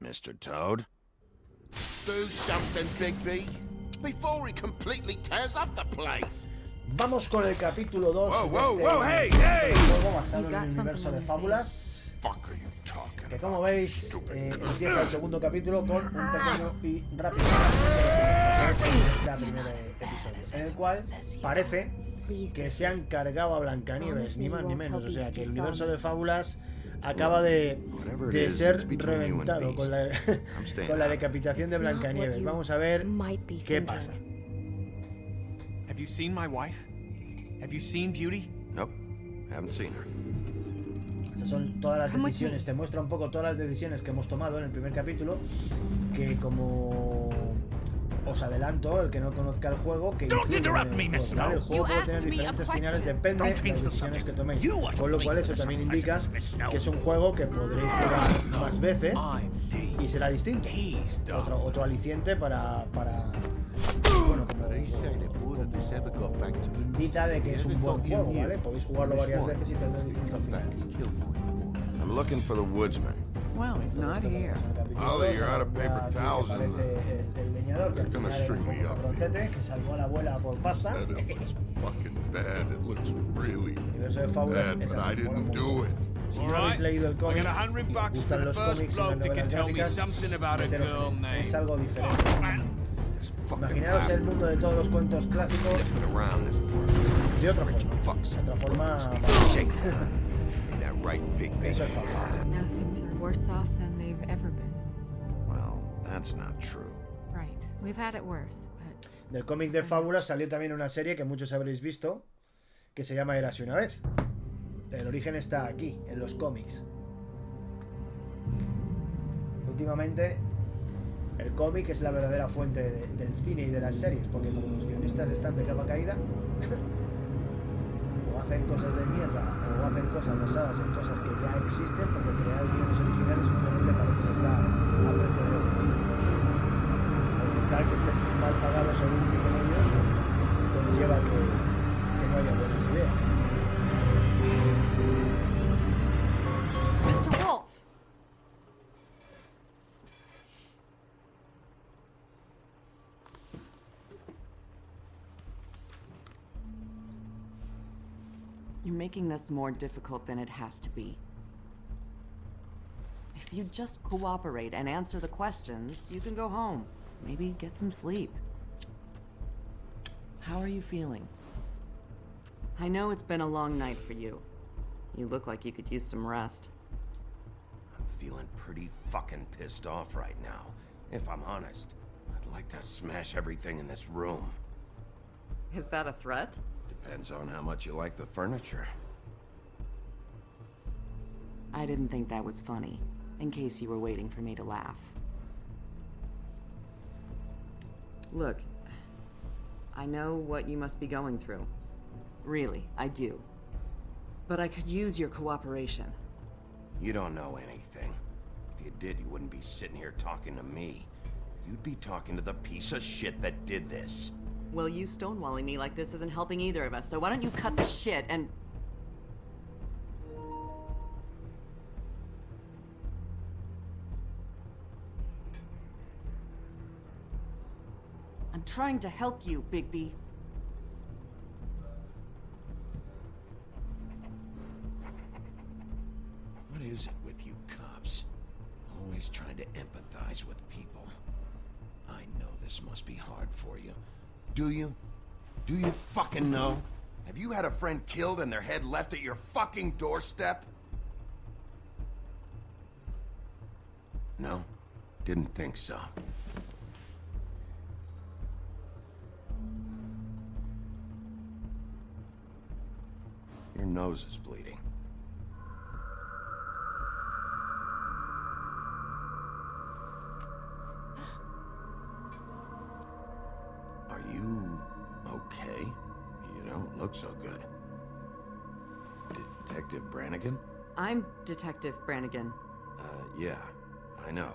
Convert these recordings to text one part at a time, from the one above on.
Mr. Toad? Do something, Bigby, before he completely tears up the place. Vamos con el capítulo 2 hey, juego basado en el universo de fábulas. Que como veis, empieza el segundo capítulo con un pequeño y rápido este primer episodio, en el cual parece que se han cargado a Blancanieves, ni más ni menos. O sea, que el universo de fábulas acaba de ser reventado con la decapitación de Blancanieves. Vamos a ver qué pasa. Have you seen my wife? Have you seen Beauty? Nope, haven't seen her. Esas son todas las decisiones, te muestra un poco todas las decisiones que hemos tomado en el primer capítulo, que como os adelanto, el que no conozca el juego, que influye en el juego, ¿vale? El juego puede tener diferentes finales, depende de las decisiones que toméis, con lo cual eso también indica que es un juego que podréis jugar más veces y será distinto, otro aliciente para bueno, como indica de que es un buen juego, ¿vale? Podéis jugarlo varias veces y tendréis distintos finales. I'm looking for the woodsman. Well, he's not here. Ollie, you're out of paper towels in el leñador que gonna string me up. Que salvó a la abuela por pasta. It was fucking bad. It looks really El universo de fábulas bad, es but I así, mola un didn't montón. do it. Si no habéis leído el I cómic, got $100 for gustan the los first cómics y las bloke that can novelas tell me gráficas, something about a meteros girl en- named es algo diferente. This fucking Imaginaros el mundo de todos los cuentos clásicos sniffing around this place. de otra forma. Fuck's De otra forma, shakedown. Ain't that right, Bigby? eso es fábula. Now things are worse off than they've ever been. Well, that's not true. Right. We've had it worse, but... Del cómic de fábulas salió también una serie que muchos habréis visto, que se llama Érase una vez. El origen está aquí, en los cómics. Últimamente, el cómic es la verdadera fuente del cine y de las series, porque como los guionistas están de capa caída, o hacen cosas de mierda, o hacen cosas basadas en cosas que ya existen, porque crear guiones originales últimamente parece que está a precio de oro. O quizá que estén mal pagados según dicen ellos, pues lleva a que no haya buenas ideas. Mr. Wolf! You're making this more difficult than it has to be. If you just cooperate and answer the questions, you can go home. Maybe get some sleep. How are you feeling? I know it's been a long night for you. You look like you could use some rest. I'm feeling pretty fucking pissed off right now, if I'm honest. I'd like to smash everything in this room. Is that a threat? Depends on how much you like the furniture. I didn't think that was funny, in case you were waiting for me to laugh. Look, I know what you must be going through. Really, I do. But I could use your cooperation. You don't know anything. If you did, you wouldn't be sitting here talking to me. You'd be talking to the piece of shit that did this. Well, you stonewalling me like this isn't helping either of us, so why don't you cut the shit and... I'm trying to help you, Bigby. What is it with you cops? Always trying to empathize with people. I know this must be hard for you. Do you? Do you fucking know? Have you had a friend killed and their head left at your fucking doorstep? No? Didn't think so. Your nose is bleeding. Are you okay? You don't look so good. Detective Brannigan? I'm Detective Brannigan. Yeah, I know.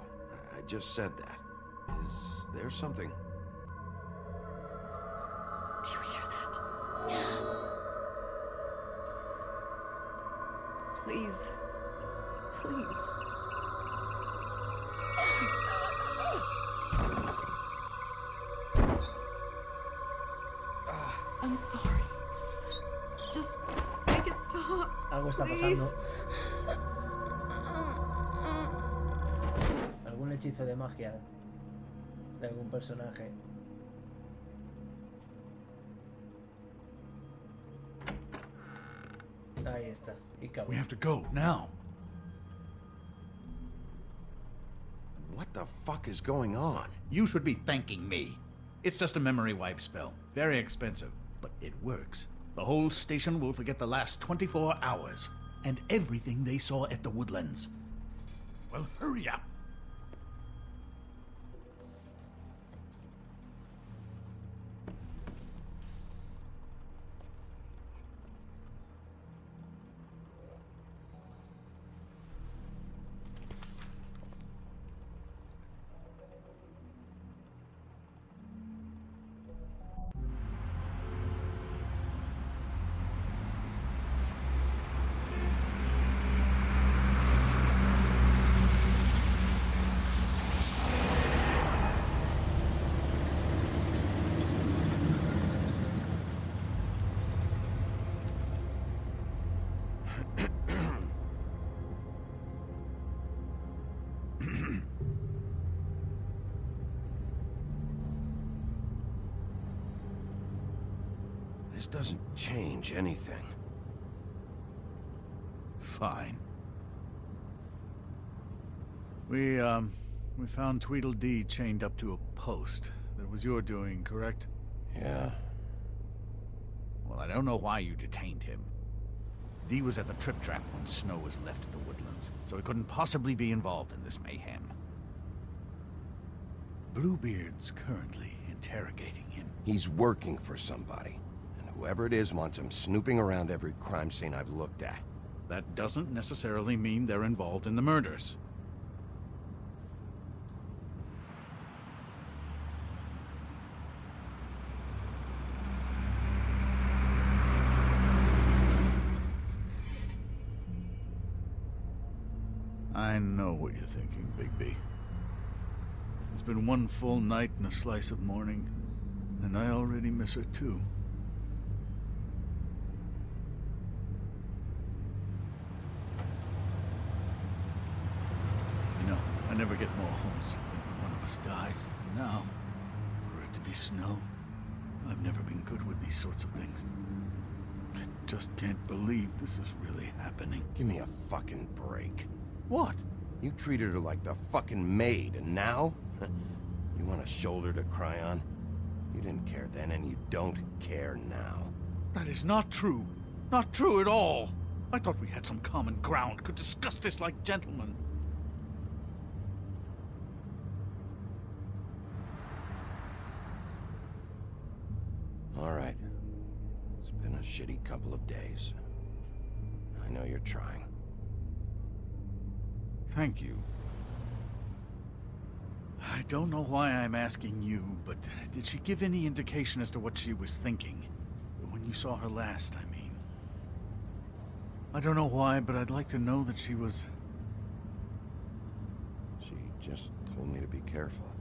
I just said that. Is there something? Do you hear that? Please. Please. I'm sorry. Just make it stop. Algo está please. pasando. Algún hechizo de magia de algún personaje. Ahí está. Y cabo. We have to go now. What the fuck is going on? You should be thanking me. It's just a memory wipe spell. Very expensive, but it works. The whole station will forget the last 24 hours and everything they saw at the Woodlands. Well, hurry up. This doesn't change anything. Fine. We found Tweedledee chained up to a post. That was your doing, correct? Yeah. Well, I don't know why you detained him. Dee was at the trip trap when Snow was left at the Woodlands, so he couldn't possibly be involved in this mayhem. Bluebeard's currently interrogating him. He's working for somebody. And whoever it is wants him snooping around every crime scene I've looked at. That doesn't necessarily mean they're involved in the murders. I know what you're thinking, Bigby. It's been one full night and a slice of morning, and I already miss her too. You know, I never get more homesick than when one of us dies. And now, for it to be Snow, I've never been good with these sorts of things. I just can't believe this is really happening. Give me a fucking break. What? You treated her like the fucking maid, and now? You want a shoulder to cry on? You didn't care then, and you don't care now. That is not true. Not true at all. I thought we had some common ground, could discuss this like gentlemen. All right. It's been a shitty couple of days. I know you're trying. Thank you. I don't know why I'm asking you, but did she give any indication as to what she was thinking? When you saw her last, I mean. I don't know why, but I'd like to know that she was... She just told me to be careful.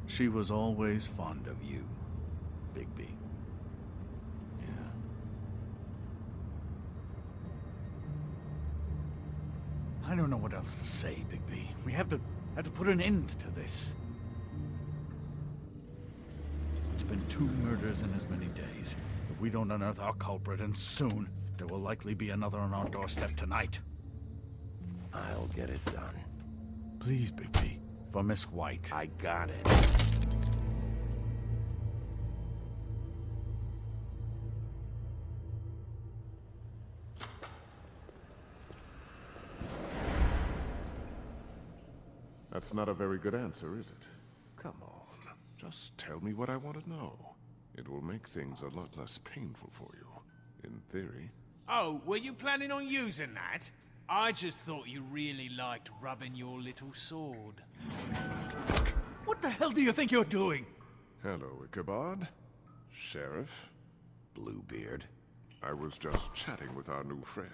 She was always fond of you, Bigby. Yeah. I don't know what else to say, Bigby. We have to put an end to this. It's been 2 murders in as many days. If we don't unearth our culprit, and soon, there will likely be another on our doorstep tonight. I'll get it done. Please, Bigby, for Miss White. I got it. That's not a very good answer, is it? Come on. Just tell me what I want to know. It will make things a lot less painful for you. In theory. Oh, were you planning on using that? I just thought you really liked rubbing your little sword. What the hell do you think you're doing? Hello, Ichabod. Sheriff. Bluebeard. I was just chatting with our new friend.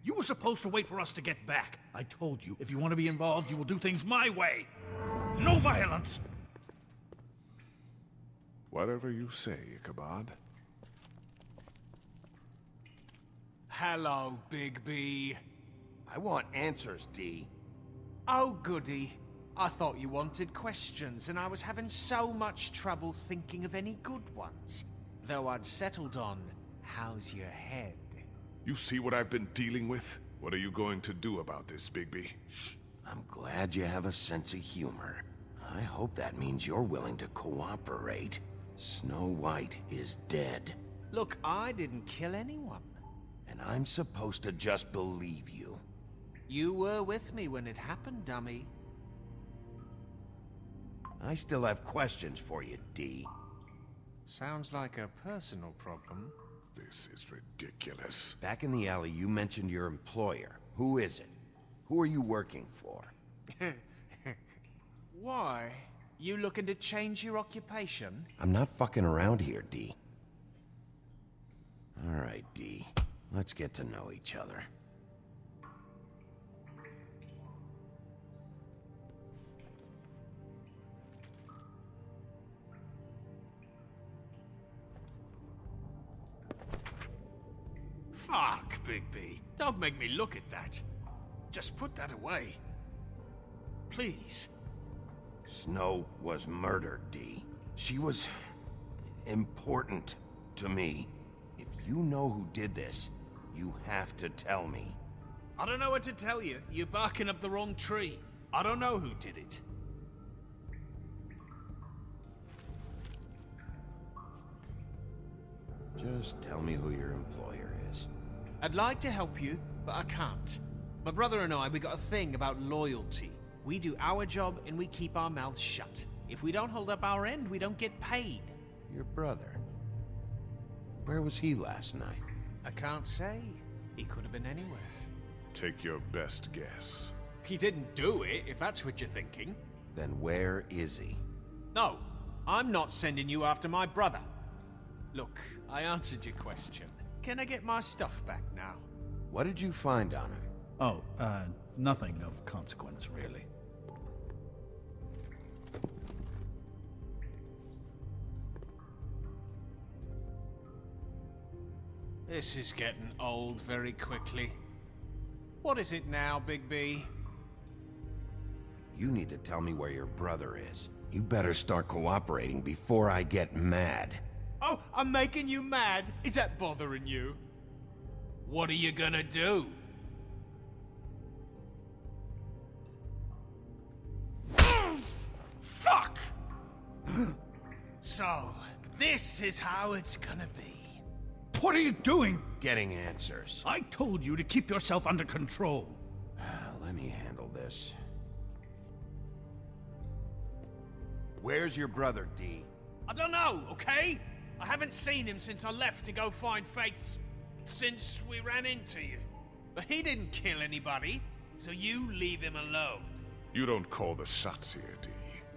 You were supposed to wait for us to get back. I told you, if you want to be involved, you will do things my way. No violence! Whatever you say, Ichabod. Hello, Bigby. I want answers, D. Oh, goody. I thought you wanted questions, and I was having so much trouble thinking of any good ones. Though I'd settled on, how's your head? You see what I've been dealing with? What are you going to do about this, Bigby? I'm glad you have a sense of humor. I hope that means you're willing to cooperate. Snow White is dead. Look, I didn't kill anyone. And I'm supposed to just believe you. You were with me when it happened, dummy. I still have questions for you, D. Sounds like a personal problem. This is ridiculous. Back in the alley, you mentioned your employer. Who is it? Who are you working for? Why? You looking to change your occupation? I'm not fucking around here, D. All right, D. Let's get to know each other. Fuck, Bigby. Don't make me look at that. Just put that away. Please. Snow was murdered, D. She was important to me. If you know who did this, you have to tell me. I don't know what to tell you. You're barking up the wrong tree. I don't know who did it. Just tell me who your employer is. I'd like to help you, but I can't. My brother and I, we got a thing about loyalty. We do our job and we keep our mouths shut. If we don't hold up our end, we don't get paid. Your brother. Where was he last night? I can't say. He could have been anywhere. Take your best guess. He didn't do it, if that's what you're thinking. Then where is he? No, I'm not sending you after my brother. Look, I answered your question. Can I get my stuff back now? What did you find on him? Oh, nothing of consequence, really. This is getting old very quickly. What is it now, Bigby? You need to tell me where your brother is. You better start cooperating before I get mad. Oh, I'm making you mad? Is that bothering you? What are you gonna do? Fuck! So, this is how it's gonna be. What are you doing? Getting answers. I told you to keep yourself under control. Let me handle this. Where's your brother, D? I don't know, okay? I haven't seen him since I left to go find Faith's... since we ran into you. But he didn't kill anybody, so you leave him alone. You don't call the shots here, D.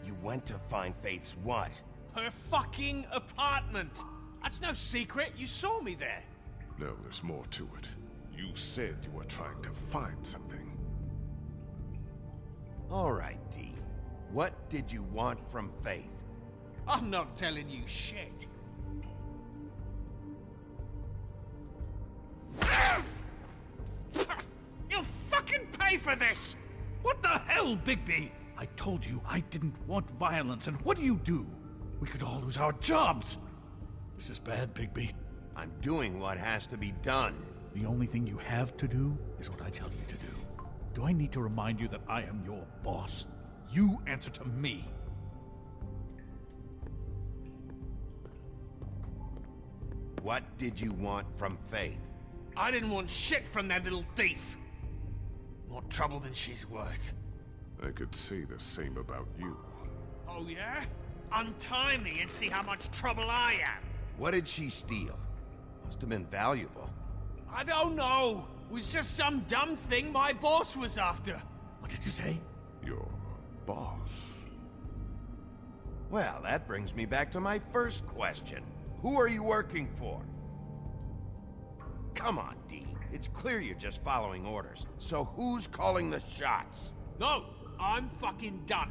You went to find Faith's what? Her fucking apartment! That's no secret, you saw me there. No, there's more to it. You said you were trying to find something. All right, D. What did you want from Faith? I'm not telling you shit. You'll fucking pay for this! What the hell, Bigby? I told you I didn't want violence, and what do? We could all lose our jobs. This is bad, Bigby. I'm doing what has to be done. The only thing you have to do is what I tell you to do. Do I need to remind you that I am your boss? You answer to me. What did you want from Faith? I didn't want shit from that little thief. More trouble than she's worth. I could say the same about you. Oh yeah? Untie me and see how much trouble I am. What did she steal? Must have been valuable. I don't know. It was just some dumb thing my boss was after. What did you say? Your boss. Well, that brings me back to my first question. Who are you working for? Come on, Dee. It's clear you're just following orders. So who's calling the shots? No, I'm fucking done.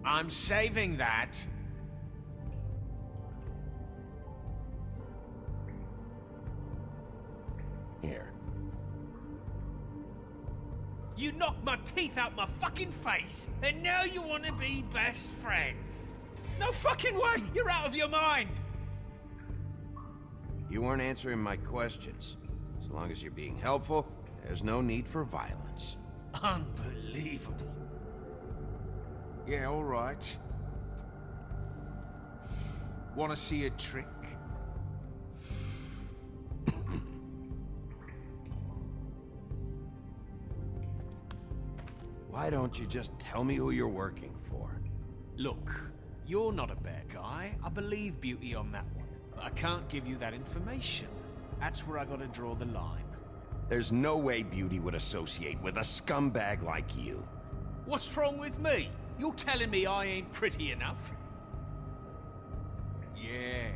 I'm saving that. Here. You knocked my teeth out my fucking face, and now you want to be best friends. No fucking way! You're out of your mind! You weren't answering my questions. As long as you're being helpful, there's no need for violence. Unbelievable. Yeah, all right. Want to see a trick? Why don't you just tell me who you're working for? Look, you're not a bad guy. I believe Beauty on that one. But I can't give you that information. That's where I gotta draw the line. There's no way Beauty would associate with a scumbag like you. What's wrong with me? You're telling me I ain't pretty enough? Yeah,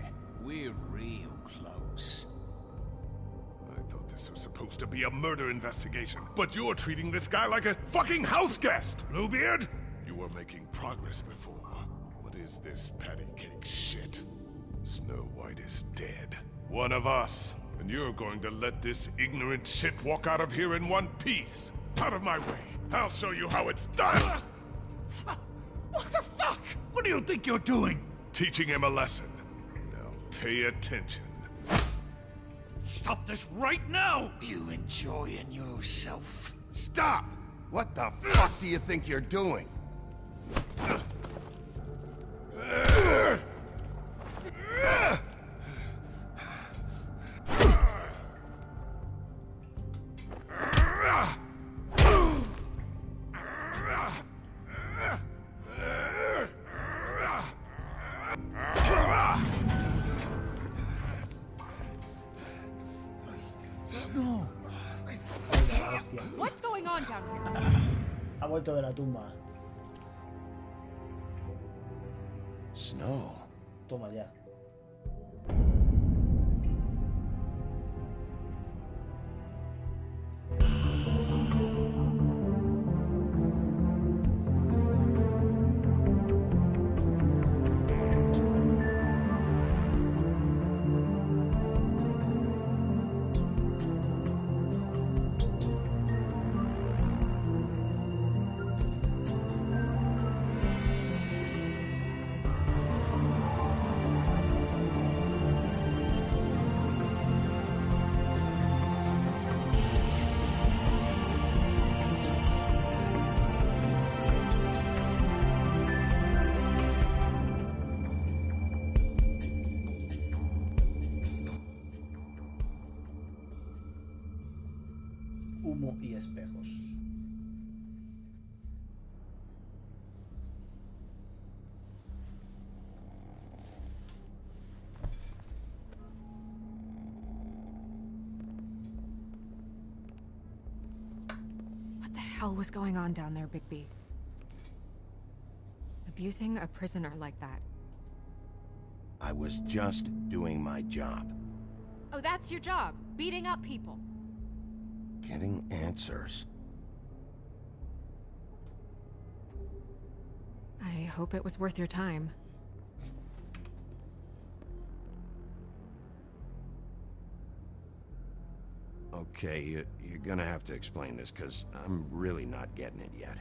we're real close. I thought this was supposed to be a murder investigation, but you're treating this guy like a fucking house guest, Bluebeard! You were making progress before. What is this patty cake shit? Snow White is dead. One of us. And you're going to let this ignorant shit walk out of here in one piece. Out of my way. I'll show you how it's done! What the fuck? What do you think you're doing? Teaching him a lesson. Now pay attention. Stop this right now! You enjoying yourself? Stop! What the fuck do you think you're doing? No. What's going on down here? Ha vuelto de la tumba. Snow. Toma ya. Humo y espejos. What the hell was going on down there, Bigby? Abusing a prisoner like that. I was just doing my job. Oh, that's your job. Beating up people. Getting answers. I hope it was worth your time. Okay, you're gonna have to explain this, because I'm really not getting it yet.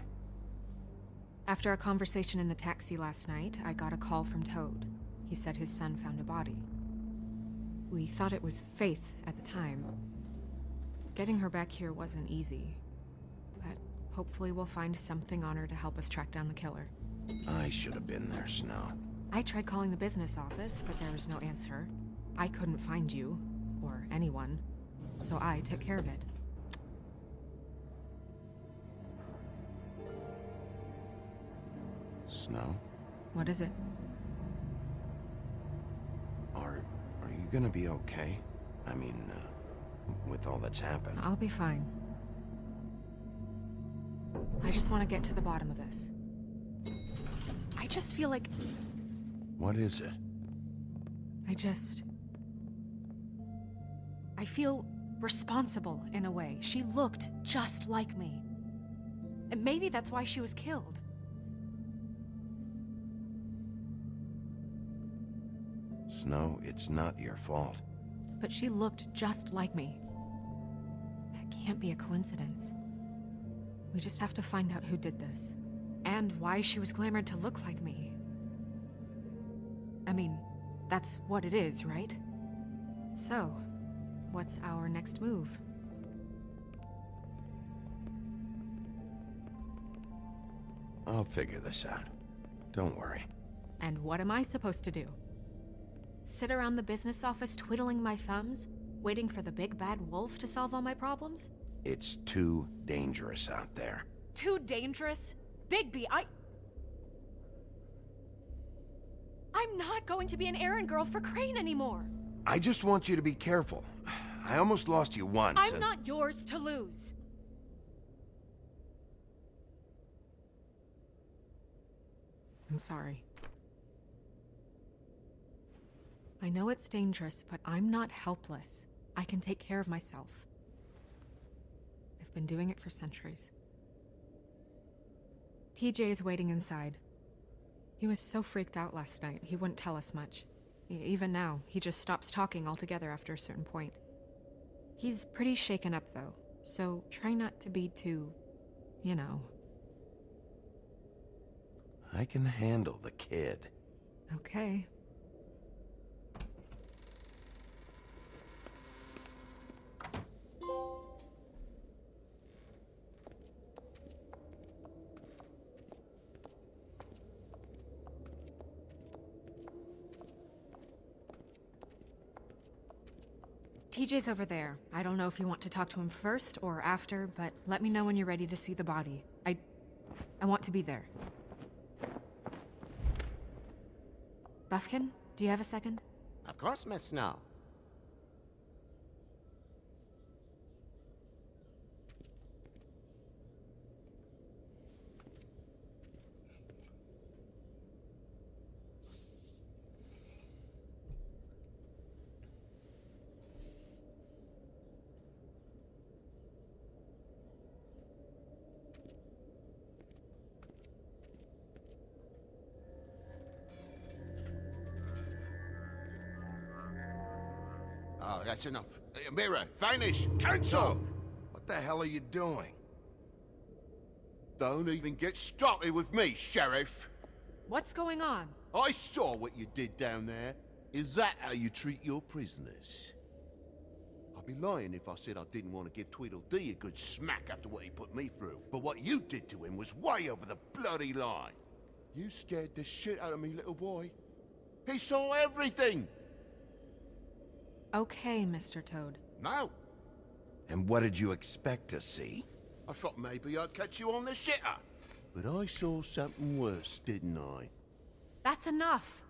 After a conversation in the taxi last night, I got a call from Toad. He said his son found a body. We thought it was Faith at the time. Getting her back here wasn't easy, but hopefully we'll find something on her to help us track down the killer. I should have been there, Snow. I tried calling the business office, but there was no answer. I couldn't find you, or anyone, so I took care of it. Snow? What is it? Are you gonna be okay? I mean, with all that's happened. I'll be fine. I just want to get to the bottom of this. I just feel like... What is it? I feel responsible in a way. She looked just like me. And maybe that's why she was killed. Snow, it's not your fault. But she looked just like me. That can't be a coincidence. We just have to find out who did this. And why she was glamored to look like me. I mean, that's what it is, right? So, what's our next move? I'll figure this out. Don't worry. And what am I supposed to do? Sit around the business office twiddling my thumbs, waiting for the big bad wolf to solve all my problems? It's too dangerous out there. Too dangerous? Bigby, I'm not going to be an errand girl for Crane anymore. I just want you to be careful. I almost lost you once. I'm not yours to lose. I'm sorry. I know it's dangerous, but I'm not helpless. I can take care of myself. I've been doing it for centuries. TJ is waiting inside. He was so freaked out last night, he wouldn't tell us much. Even now, he just stops talking altogether after a certain point. He's pretty shaken up, though, so try not to be too, you know. I can handle the kid. Okay. TJ's over there. I don't know if you want to talk to him first or after, but let me know when you're ready to see the body. I want to be there. Buffkin, do you have a second? Of course, Miss Snow. Oh, that's enough. Mirror, vanish, cancel! What the hell are you doing? Don't even get started with me, Sheriff. What's going on? I saw what you did down there. Is that how you treat your prisoners? I'd be lying if I said I didn't want to give Tweedledee a good smack after what he put me through. But what you did to him was way over the bloody line. You scared the shit out of me, little boy. He saw everything! Okay, Mr. Toad. No. And what did you expect to see? I thought maybe I'd catch you on the shitter. But I saw something worse, didn't I? That's enough!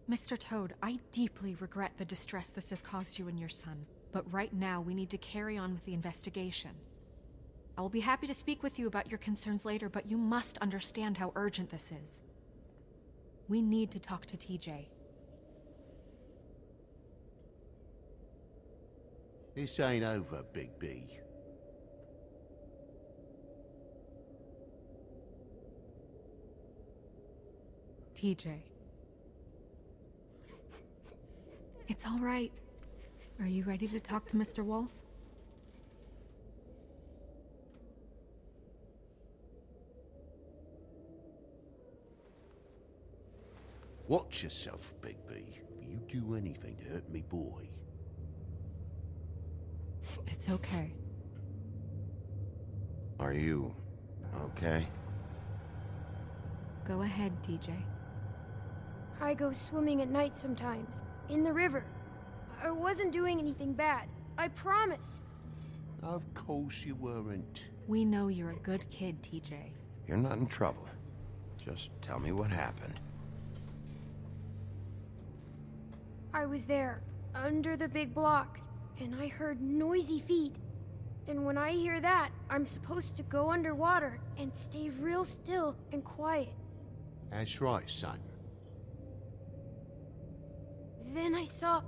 Mr. Toad, I deeply regret the distress this has caused you and your son. But right now, we need to carry on with the investigation. I will be happy to speak with you about your concerns later, but you must understand how urgent this is. We need to talk to TJ. This ain't over, Big B. TJ. It's all right. Are you ready to talk to Mr. Wolf? Watch yourself, Big B. If you do anything to hurt me, boy. It's okay. Are you okay? Go ahead, TJ. I go swimming at night sometimes, in the river. I wasn't doing anything bad, I promise. Of course you weren't. We know you're a good kid, TJ. You're not in trouble. Just tell me what happened. I was there, under the big blocks, and I heard noisy feet. And when I hear that, I'm supposed to go underwater and stay real still and quiet. That's right, son. Then I saw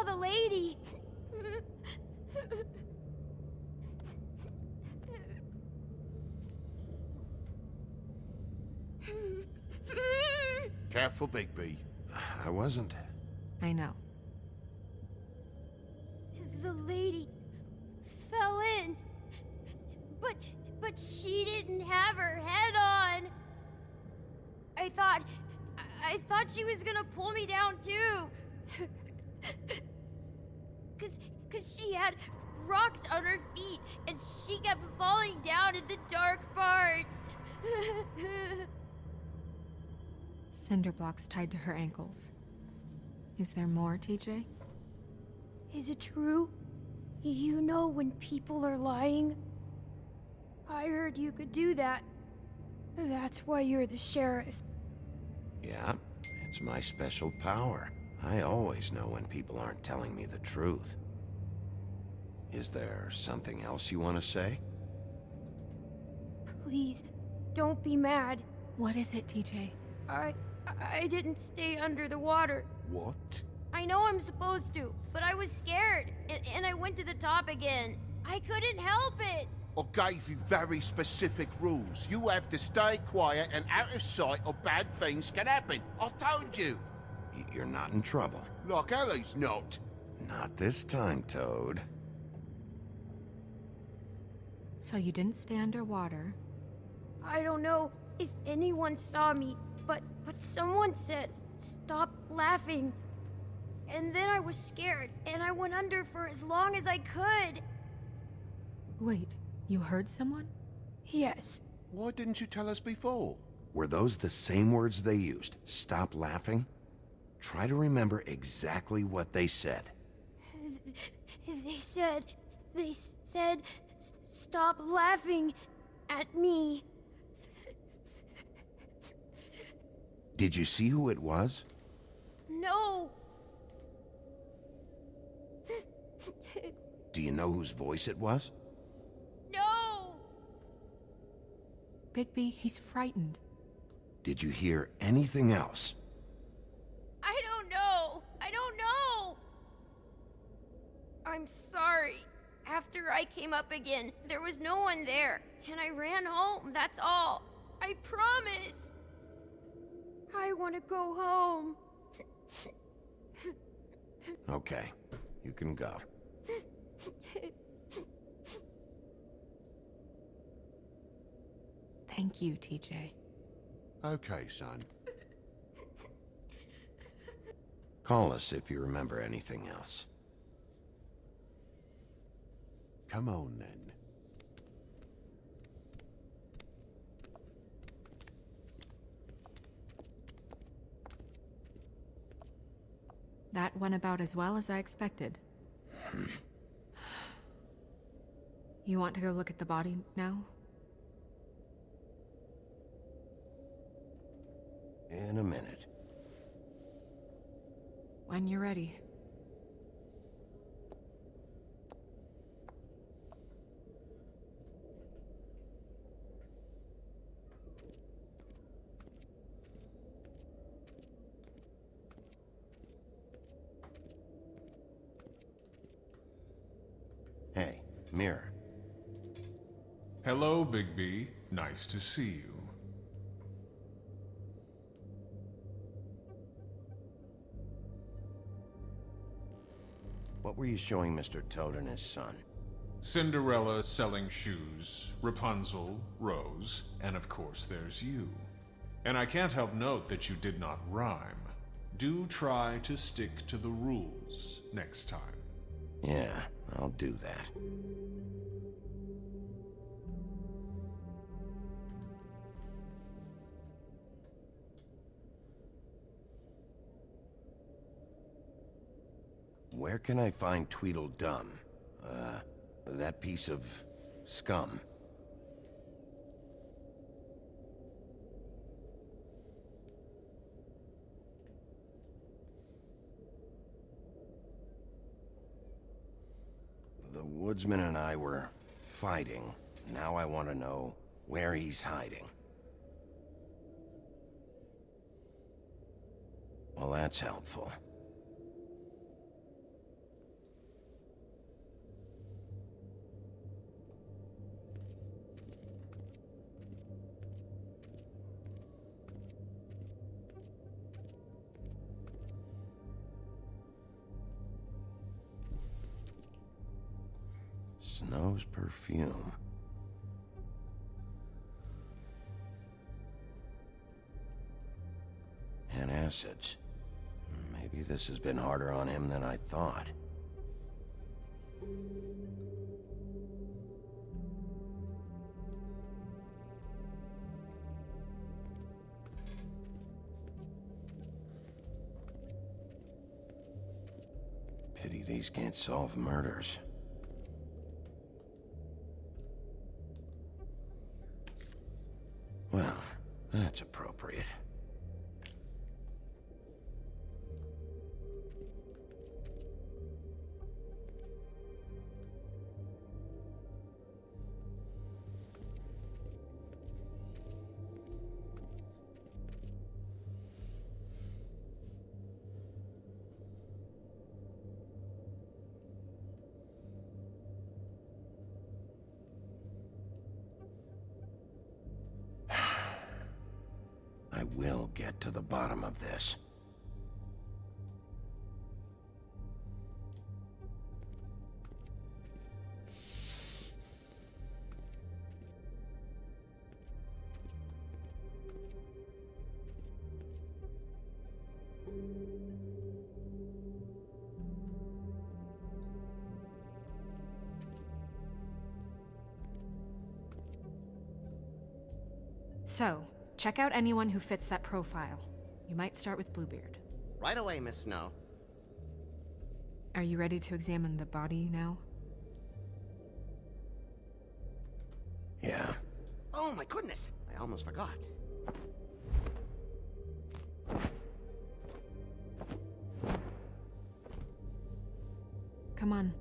the lady. Careful, Bigby. I wasn't. I know. The lady fell in. But she didn't have her head on. I thought she was gonna pull me down too. Cause she had rocks on her feet and she kept falling down in the dark parts. Cinder blocks tied to her ankles. Is there more, TJ? Is it true? You know when people are lying? I heard you could do that. That's why you're the sheriff. Yeah, it's my special power. I always know when people aren't telling me the truth. Is there something else you want to say? Please, don't be mad. What is it, TJ? I didn't stay under the water. What? I know I'm supposed to, but I was scared, and I went to the top again. I couldn't help it. I gave you very specific rules. You have to stay quiet and out of sight or bad things can happen. I told you. You're not in trouble. Like Ellie's not. Not this time, Toad. So you didn't stay underwater. I don't know if anyone saw me, but someone said, "Stop laughing." And then I was scared, and I went under for as long as I could. Wait, you heard someone? Yes. Why didn't you tell us before? Were those the same words they used? Stop laughing? Try to remember exactly what they said. They said, "Stop laughing at me." Did you see who it was? No. Do you know whose voice it was? No. Bigby, he's frightened. Did you hear anything else? I don't know. I'm sorry. After I came up again, there was no one there, and I ran home, that's all. I promise. I want to go home. Okay, you can go. Thank you, TJ. Okay, son. Call us if you remember anything else. Come on, then. That went about as well as I expected. You want to go look at the body now? In a minute. When you're ready. Hey, Mirror. Hello, Bigby. Nice to see you. What were you showing Mr. Toad and his son? Cinderella selling shoes, Rapunzel, Rose, and of course there's you. And I can't help note that you did not rhyme. Do try to stick to the rules next time. Yeah, I'll do that. Where can I find Tweedledum? That piece of scum. The woodsman and I were fighting. Now I want to know where he's hiding. Well, that's helpful. Snow's perfume. And acids. Maybe this has been harder on him than I thought. Pity these can't solve murders. Well, that's appropriate. I will get to the bottom of this. So, check out anyone who fits that profile. You might start with Bluebeard. Right away, Miss Snow. Are you ready to examine the body now? Yeah. Oh my goodness, I almost forgot. Come on.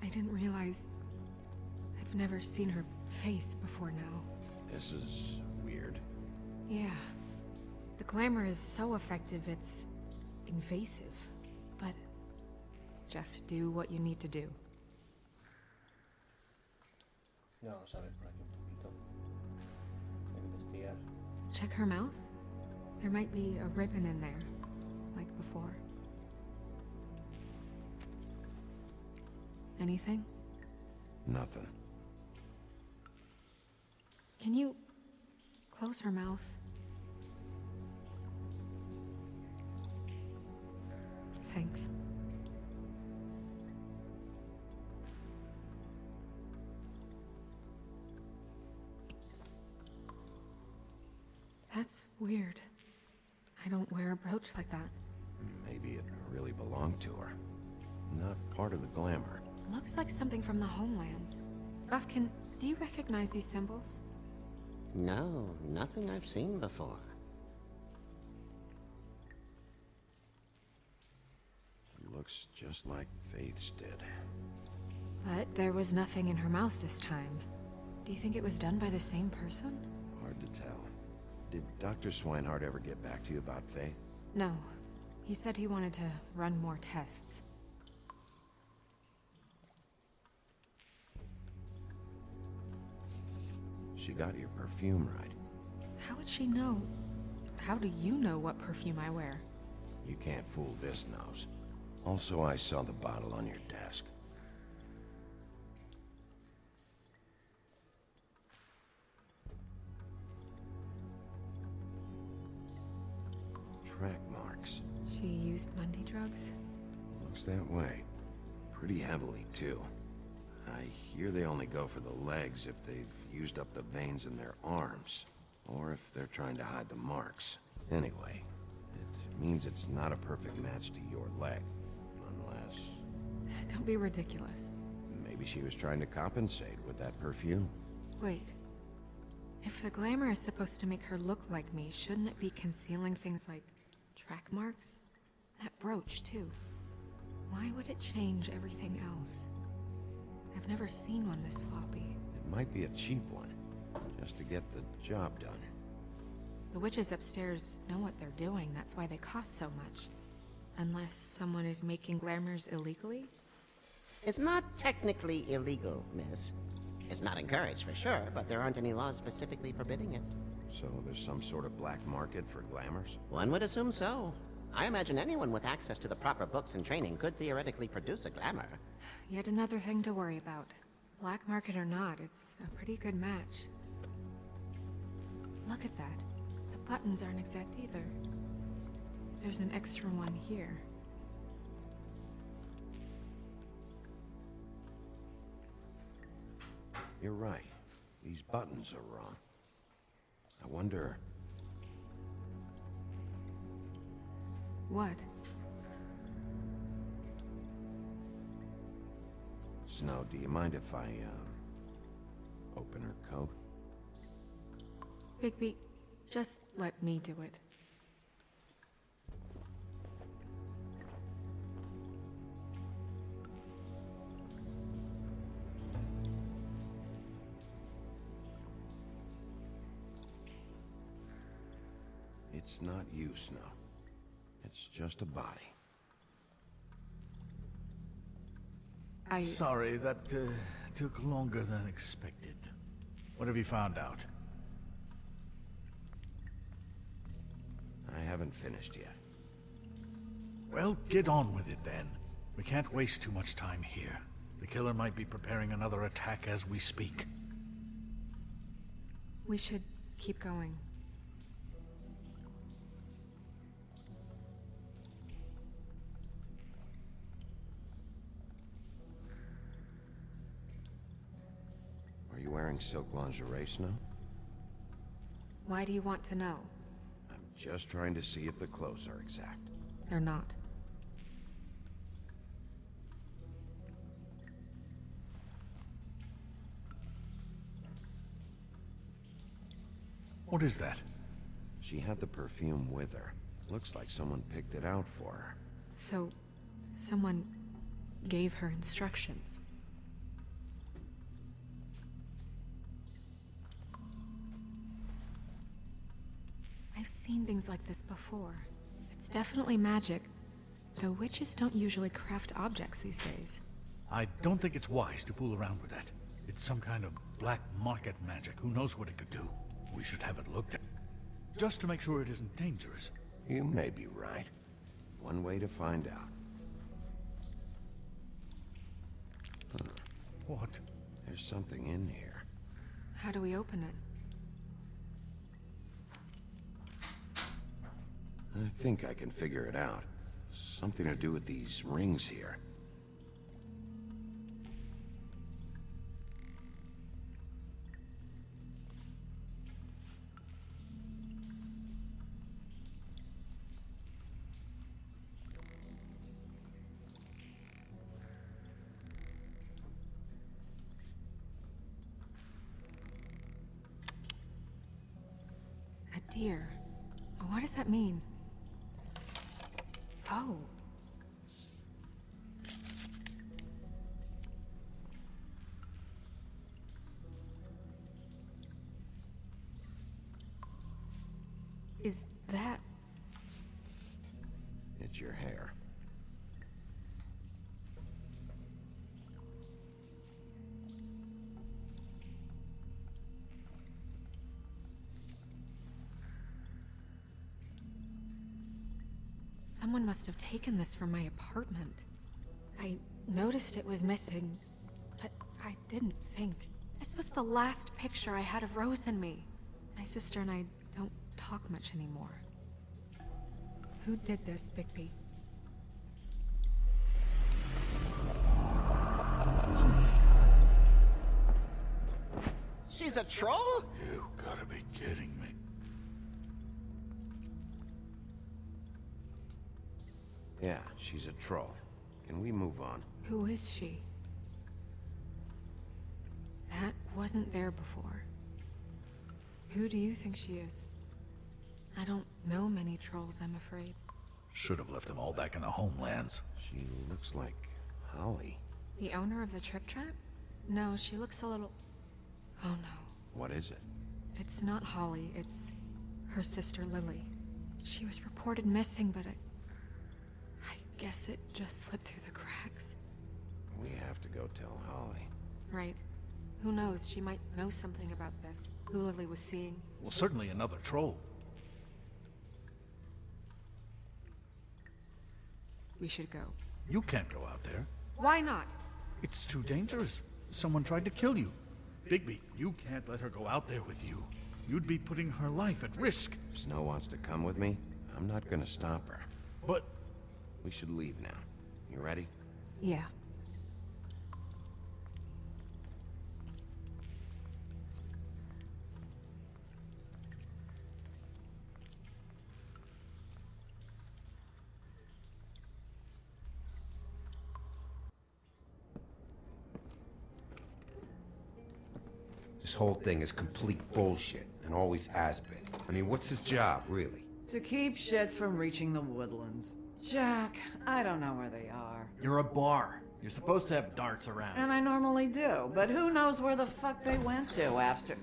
I didn't realize I've never seen her face before now. This is weird. Yeah. The glamour is so effective, it's invasive. But just do what you need to do. Ya vamos a ver por aquí un poquito. Hay que investigar. Check her mouth. There might be a ribbon in there, like before. Anything? Nothing. Can you close her mouth? Thanks. That's weird. I don't wear a brooch like that. Maybe it really belonged to her. Not part of the glamour. Looks like something from the homelands. Buffkin, do you recognize these symbols? No, nothing I've seen before. Looks just like Faith's did. But there was nothing in her mouth this time. Do you think it was done by the same person? Hard to tell. Did Dr. Swinehart ever get back to you about Faith? No. He said he wanted to run more tests. She got your perfume right. How would she know? How do you know what perfume I wear? You can't fool this nose. Also, I saw the bottle on your desk. Track marks. She used Mundy drugs? Looks that way. Pretty heavily, too. I hear they only go for the legs if they've used up the veins in their arms, or if they're trying to hide the marks. Anyway, it means it's not a perfect match to your leg, unless... Don't be ridiculous. Maybe she was trying to compensate with that perfume. Wait. If the glamour is supposed to make her look like me, shouldn't it be concealing things like track marks? That brooch, too. Why would it change everything else? I've never seen one this sloppy. It might be a cheap one, just to get the job done. The witches upstairs know what they're doing, that's why they cost so much. Unless someone is making glamours illegally? It's not technically illegal, miss. It's not encouraged for sure, but there aren't any laws specifically forbidding it. So there's some sort of black market for glamours? One would assume so. I imagine anyone with access to the proper books and training could theoretically produce a glamour. Yet another thing to worry about. Black market or not, it's a pretty good match. Look at that. The buttons aren't exact either. There's an extra one here. You're right. These buttons are wrong. I wonder... What? Snow, do you mind if I, open her coat? Bigby, just let me do it. It's not you, Snow. It's just a body. Sorry, that took longer than expected. What have you found out? I haven't finished yet. Well, get on with it then. We can't waste too much time here. The killer might be preparing another attack as we speak. We should keep going. Are you wearing silk lingerie, Snow? Why do you want to know? I'm just trying to see if the clothes are exact. They're not. What is that? She had the perfume with her. Looks like someone picked it out for her. So, someone gave her instructions. I've seen things like this before. It's definitely magic, though witches don't usually craft objects these days. I don't think it's wise to fool around with that. It's some kind of black market magic. Who knows what it could do? We should have it looked at. Just to make sure it isn't dangerous. You may be right. One way to find out. Huh. What? There's something in here. How do we open it? I think I can figure it out. Something to do with these rings here. A deer. What does that mean? Oh. is that? It's your hair. Someone must have taken this from my apartment. I noticed it was missing, but I didn't think. This was the last picture I had of Rose and me. My sister and I don't talk much anymore. Who did this, Bigby? She's a troll? You gotta be kidding me. Yeah, she's a troll. Can we move on? Who is she? That wasn't there before. Who do you think she is? I don't know many trolls, I'm afraid. Should have left them all back in the homelands. She looks like Holly. The owner of the Trip Trap? No, she looks a little... Oh no. What is it? It's not Holly, it's her sister Lily. She was reported missing, but I guess it just slipped through the cracks. We have to go tell Holly. Right. Who knows, she might know something about this. Who Lily was seeing. Well, certainly another troll. We should go. You can't go out there. Why not? It's too dangerous. Someone tried to kill you. Bigby, you can't let her go out there with you. You'd be putting her life at risk. If Snow wants to come with me, I'm not gonna stop her. But... We should leave now. You ready? Yeah. This whole thing is complete bullshit, and always has been. I mean, what's his job, really? To keep shit from reaching the woodlands. Jack, I don't know where they are. You're a bar. You're supposed to have darts around. And I normally do, but who knows where the fuck they went to after...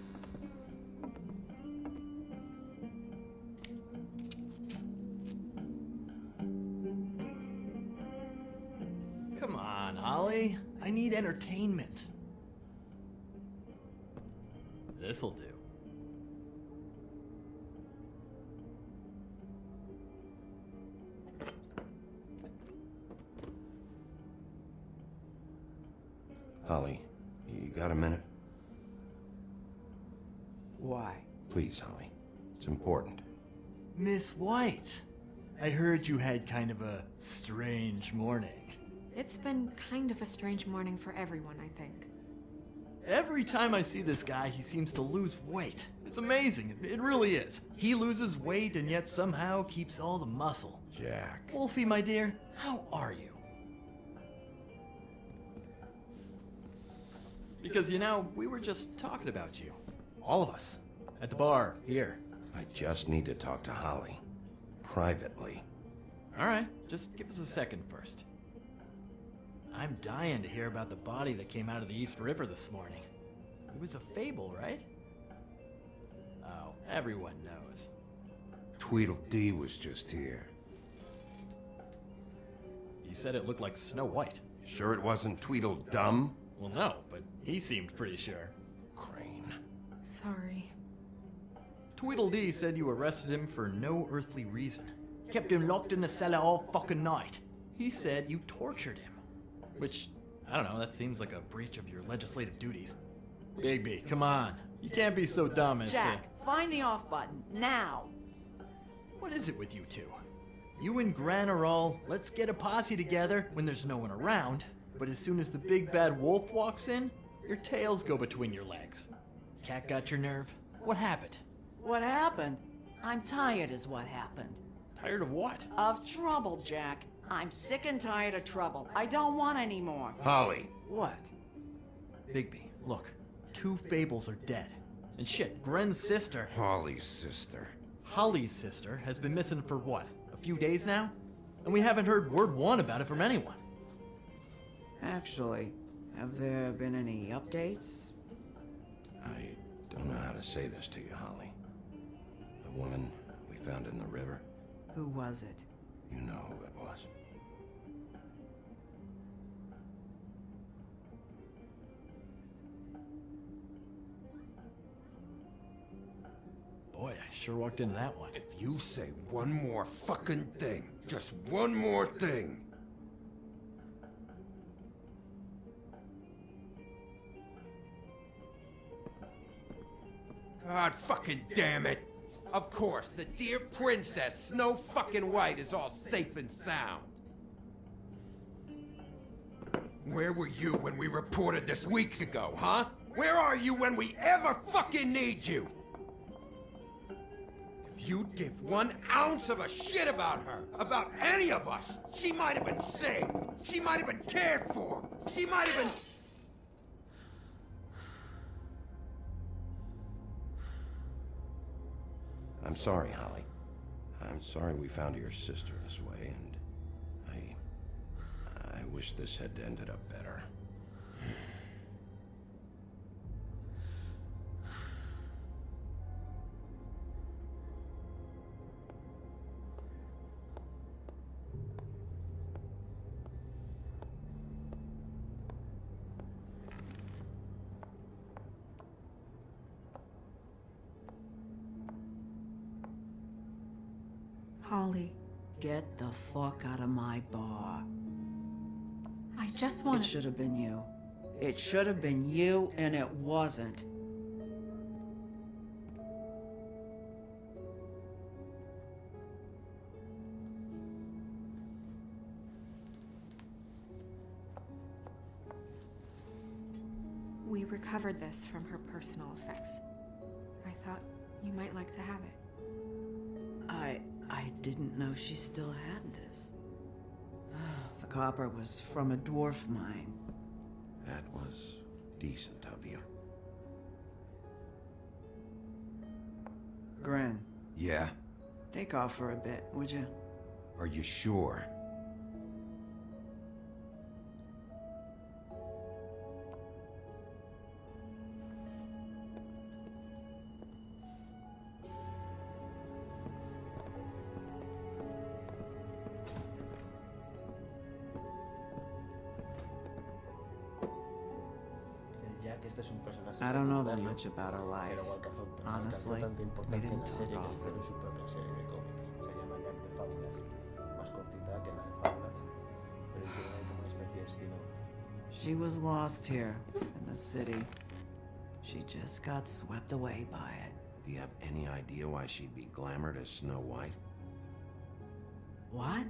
Come on, Holly. I need entertainment. This'll do. Holly, you got a minute? Why? Please, Holly. It's important. Miss White, I heard you had kind of a strange morning. It's been kind of a strange morning for everyone, I think. Every time I see this guy, he seems to lose weight. It's amazing. It really is. He loses weight and yet somehow keeps all the muscle. Jack. Wolfie, my dear, how are you? Because, you know, we were just talking about you. All of us. At the bar, here. I just need to talk to Holly. Privately. Alright, just give us a second first. I'm dying to hear about the body that came out of the East River this morning. It was a fable, right? Oh, everyone knows. Tweedledee was just here. He said it looked like Snow White. Sure it wasn't Tweedledum? Well, no, but he seemed pretty sure. Crane. Sorry. Tweedledee said you arrested him for no earthly reason. Kept him locked in the cellar all fucking night. He said you tortured him. Which, I don't know, that seems like a breach of your legislative duties. Bigby, come on. You can't be so dumb as Jack, find the off button, now! What is it with you two? You and Gran are all, let's get a posse together when there's no one around, but as soon as the big bad wolf walks in, your tails go between your legs. Cat got your nerve? What happened? What happened? I'm tired is what happened. Tired of what? Of trouble, Jack. I'm sick and tired of trouble. I don't want any more. Holly. What? Bigby, look. 2 fables are dead. And shit, Gren's sister... Holly's sister. Holly's sister has been missing for what? A few days now? And we haven't heard word one about it from anyone. Actually, have there been any updates? I don't know how to say this to you, Holly. The woman we found in the river? Who was it? You know who it was. Boy, I sure walked into that one. If you say one more fucking thing, just one more thing. God fucking damn it! Of course, the dear princess, Snow fucking White, is all safe and sound. Where were you when we reported this weeks ago, huh? Where are you when we ever fucking need you? If you'd give 1 ounce of a shit about her, about any of us, she might have been saved. She might have been cared for. She might have been... I'm sorry, Holly. I'm sorry we found your sister this way, and I wish this had ended up better. Holly, Get the fuck out of my bar. I just want It should have been you. It should have been you, and it wasn't. We recovered this from her personal effects. I thought you might like to have it. I didn't know she still had this. The copper was from a dwarf mine. That was decent of you. Gren, Yeah? take off for a bit, would you? Are you sure? Este es un personaje I don't know that secundario, much about her life. pero Honestly, alcanzó tanta we importancia en didn't la serie talk que hicieron often. su propia serie de cómics. Se llama Jack de Fábulas. Más cortita que la de Fábulas, pero tiene como una especie de spin-off. She was lost here in the city. She just got swept away by it. Do you have any idea why she'd be glamored as Snow White? What?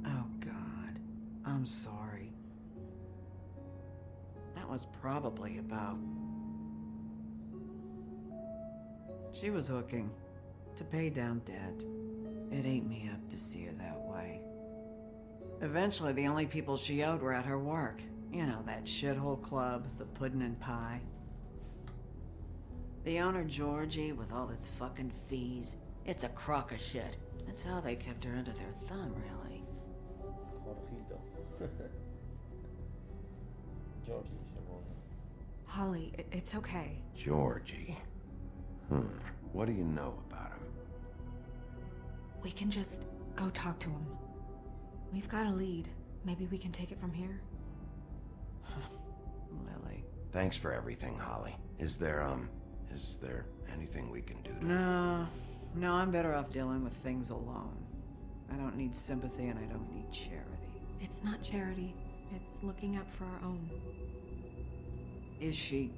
Oh, God. I'm sorry. That was probably about... She was hooking to pay down debt. It ate me up to see her that way. Eventually, the only people she owed were at her work. You know, that shithole club, the Puddin' and Pie. The owner, Georgie, with all his fucking fees, it's a crock of shit. That's how they kept her under their thumb, really. Jorgito. Georgie, seguro. Holly, it's okay. Georgie. What do you know about him? We can just go talk to him. We've got a lead. Maybe we can take it from here. Lily. Thanks for everything, Holly. Is there anything we can do to... No, I'm better off dealing with things alone. I don't need sympathy and I don't need charity. It's not charity. It's looking out for our own. Is she?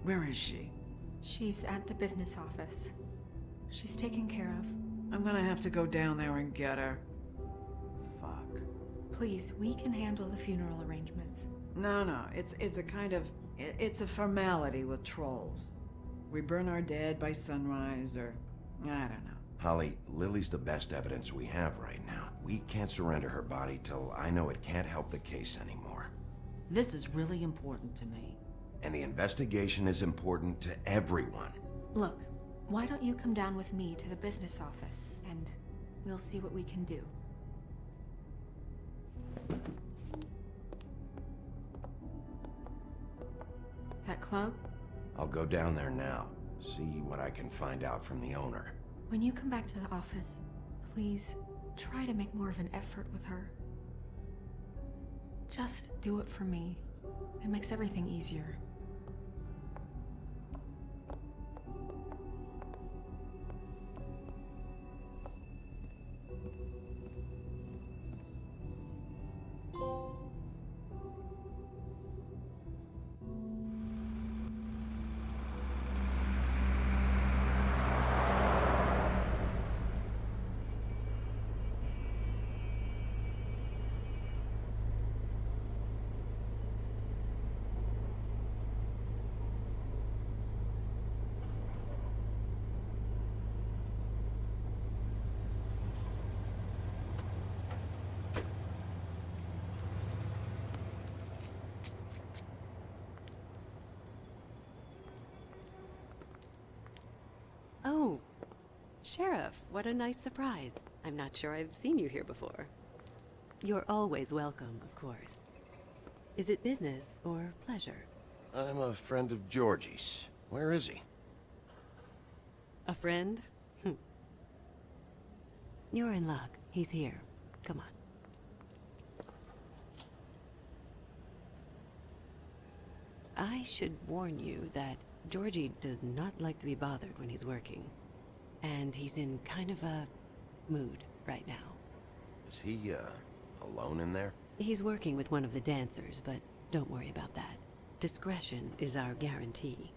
Where is she? She's at the business office. She's taken care of. I'm gonna have to go down there and get her. Fuck. Please, we can handle the funeral arrangements. No, it's a kind of... It's a formality with trolls. We burn our dead by sunrise, or... I don't know. Holly, Lily's the best evidence we have right now. We can't surrender her body till I know it can't help the case anymore. This is really important to me. And the investigation is important to everyone. Look, why don't you come down with me to the business office, and we'll see what we can do. That club? I'll go down there now, see what I can find out from the owner. When you come back to the office, please try to make more of an effort with her. Just do it for me. It makes everything easier. Oh, Sheriff, what a nice surprise. I'm not sure I've seen you here before. You're always welcome, of course. Is it business or pleasure? I'm a friend of Georgie's. Where is he? A friend? You're in luck. He's here. Come on. I should warn you that Georgie does not like to be bothered when he's working. And he's in kind of a mood right now. Is he, alone in there? He's working with one of the dancers, but don't worry about that. Discretion is our guarantee.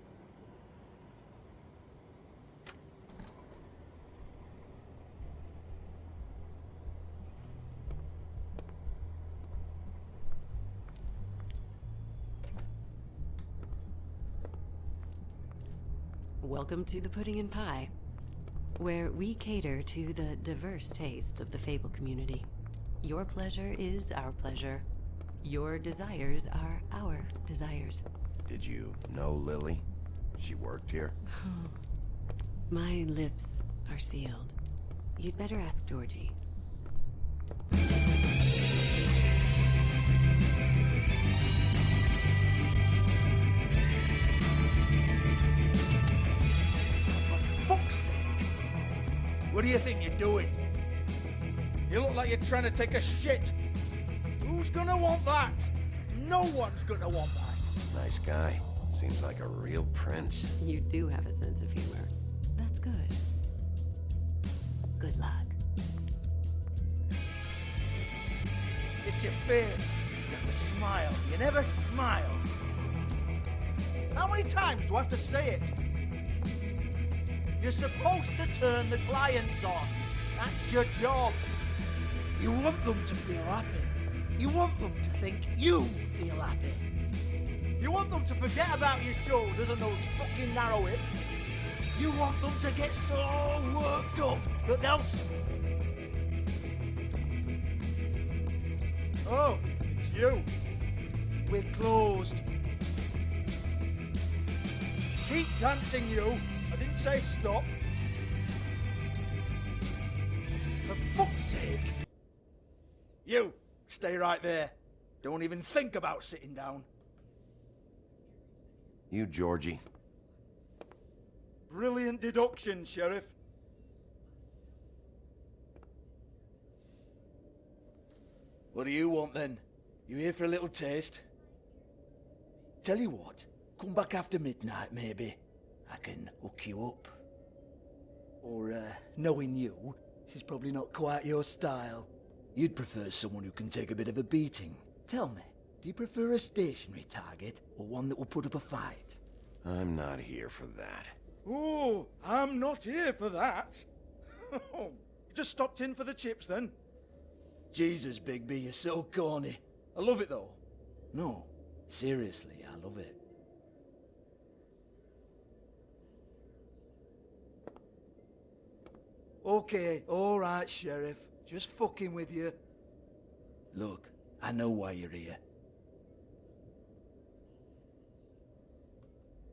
Welcome to the Pudding and Pie, where we cater to the diverse tastes of the Fable community. Your pleasure is our pleasure. Your desires are our desires. Did you know Lily? She worked here? My lips are sealed. You'd better ask Georgie. Fuck's sake! What do you think you're doing? You look like you're trying to take a shit. Who's gonna want that? No one's gonna want that. Nice guy. Seems like a real prince. You do have a sense of humor. That's good. Good luck. It's your face. You have to smile. You never smile. How many times do I have to say it? You're supposed to turn the clients on. That's your job. You want them to feel happy. You want them to think you feel happy. You want them to forget about your shoulders and those fucking narrow hips. You want them to get so worked up that they'll... Oh, it's you. We're closed. Keep dancing, you. I didn't say stop. For fuck's sake. You, stay right there. Don't even think about sitting down. You, Georgie. Brilliant deduction, Sheriff. What do you want then? You here for a little taste? Tell you what, come back after midnight maybe. I can hook you up. Or, knowing you, she's probably not quite your style. You'd prefer someone who can take a bit of a beating. Tell me, do you prefer a stationary target or one that will put up a fight? I'm not here for that. Oh, I'm not here for that. You just stopped in for the chips then? Jesus, Bigby, you're so corny. I love it though. No, seriously, I love it. Okay, alright, Sheriff. Just fucking with you. Look, I know why you're here.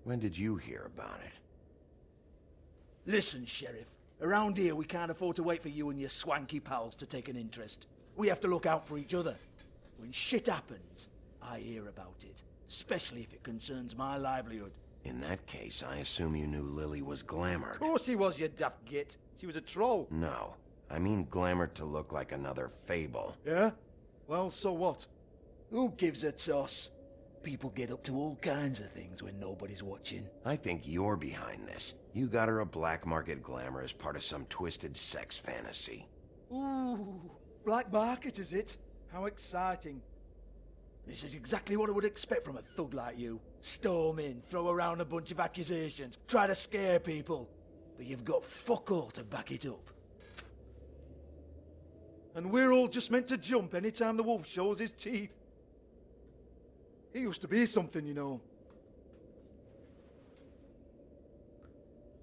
When did you hear about it? Listen, Sheriff. Around here, we can't afford to wait for you and your swanky pals to take an interest. We have to look out for each other. When shit happens, I hear about it. Especially if it concerns my livelihood. In that case, I assume you knew Lily was glamored. Of course she was, you daft git. She was a troll. No, I mean glamored to look like another fable. Yeah? Well, so what? Who gives a toss? People get up to all kinds of things when nobody's watching. I think you're behind this. You got her a black market glamour as part of some twisted sex fantasy. Ooh, black market is it? How exciting. This is exactly what I would expect from a thug like you. Storm in, throw around a bunch of accusations, try to scare people. But you've got fuck all to back it up. And we're all just meant to jump any time the wolf shows his teeth. He used to be something, you know.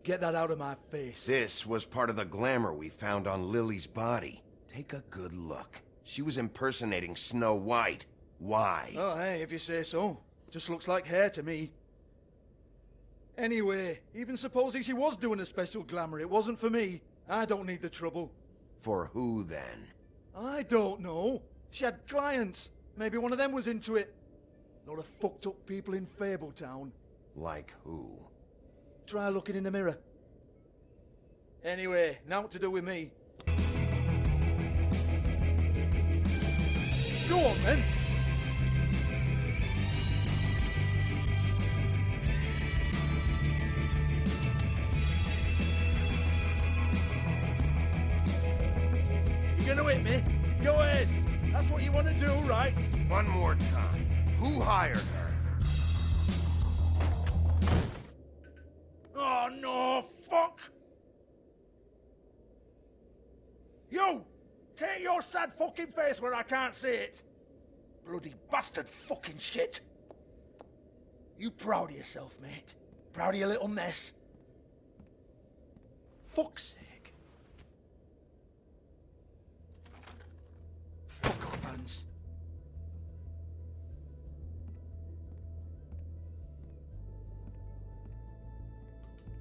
Get that out of my face. This was part of the glamour we found on Lily's body. Take a good look. She was impersonating Snow White. Why? Oh, hey, if you say so. Just looks like hair to me. Anyway, even supposing she was doing a special glamour, it wasn't for me. I don't need the trouble. For who, then? I don't know. She had clients. Maybe one of them was into it. Lot of fucked up people in Fabletown. Like who? Try looking in the mirror. Anyway, now what to do with me. Go on, then. You gonna hit me? Go ahead. That's what you want to do, right? One more time. Who hired her? Oh, no, fuck! You! Take your sad fucking face where I can't see it! Bloody bastard fucking shit! You proud of yourself, mate? Proud of your little mess? Fuck's sake. Fuck up, Hans.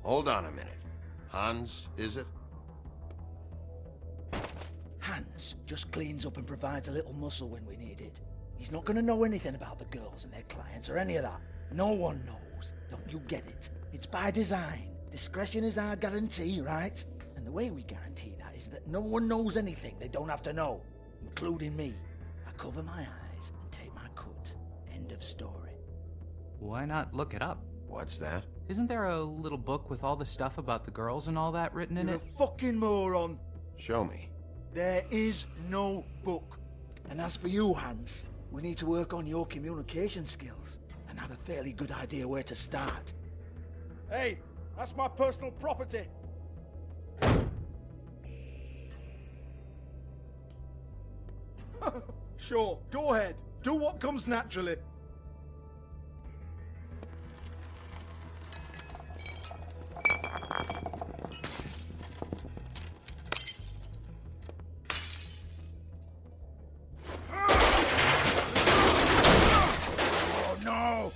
Hold on a minute. Hans, is it? Hans just cleans up and provides a little muscle when we need it. He's not gonna know anything about the girls and their clients or any of that. No one knows. Don't you get it? It's by design. Discretion is our guarantee, right? And the way we guarantee that is that no one knows anything they don't have to know, including me. I cover my eyes and take my cut. End of story. Why not look it up? What's that? Isn't there a little book with all the stuff about the girls and all that written in You're it? a fucking moron. Show me. There is no book. And as for you, Hans, we need to work on your communication skills and have a fairly good idea where to start. Hey, that's my personal property. Sure, go ahead. Do what comes naturally. Oh no!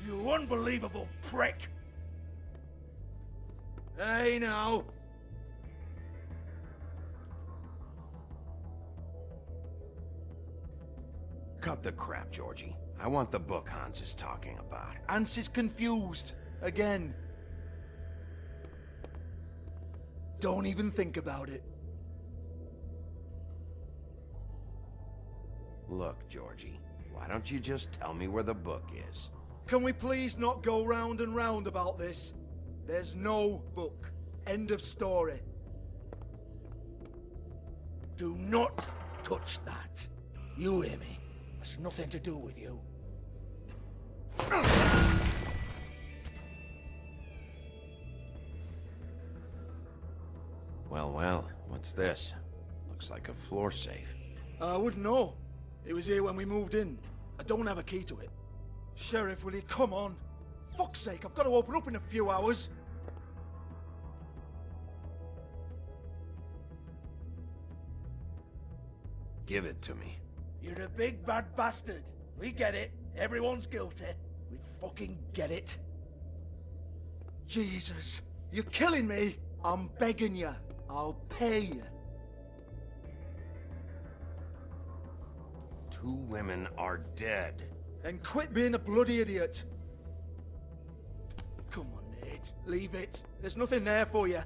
You unbelievable prick! Hey now! Cut the crap, Georgie. I want the book Hans is talking about. Hans is confused. Again. Don't even think about it. Look, Georgie, why don't you just tell me where the book is? Can we please not go round and round about this? There's no book. End of story. Do not touch that. You hear me? It's nothing to do with you. Well, what's this? Looks like a floor safe. I wouldn't know. It was here when we moved in. I don't have a key to it. Sheriff, will you come on? Fuck's sake, I've got to open up in a few hours. Give it to me. You're a big bad bastard. We get it. Everyone's guilty. We fucking get it. Jesus, you're killing me. I'm begging you. I'll pay you. 2 women are dead. Then quit being a bloody idiot. it. Leave it. There's nothing there for you.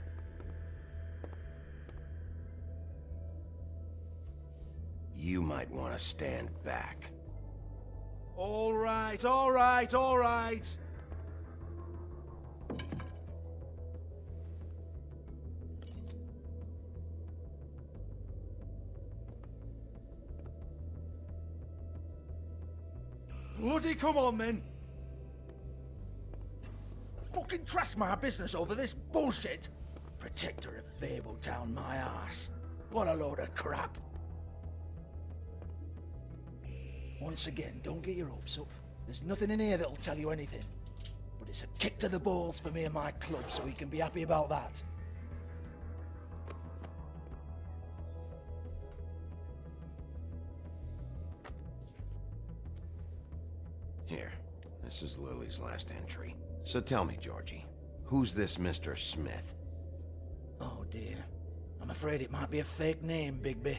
You might want to stand back. All right, all right, all right. Bloody come on, then. Fucking trash my business over this bullshit. Protector of Fabletown, my ass. What a load of crap. Once again, don't get your hopes up. There's nothing in here that'll tell you anything. But it's a kick to the balls for me and my club, so we can be happy about that. Here, this is Lily's last entry. So tell me, Georgie, who's this Mr. Smith? Oh dear. I'm afraid it might be a fake name, Bigby.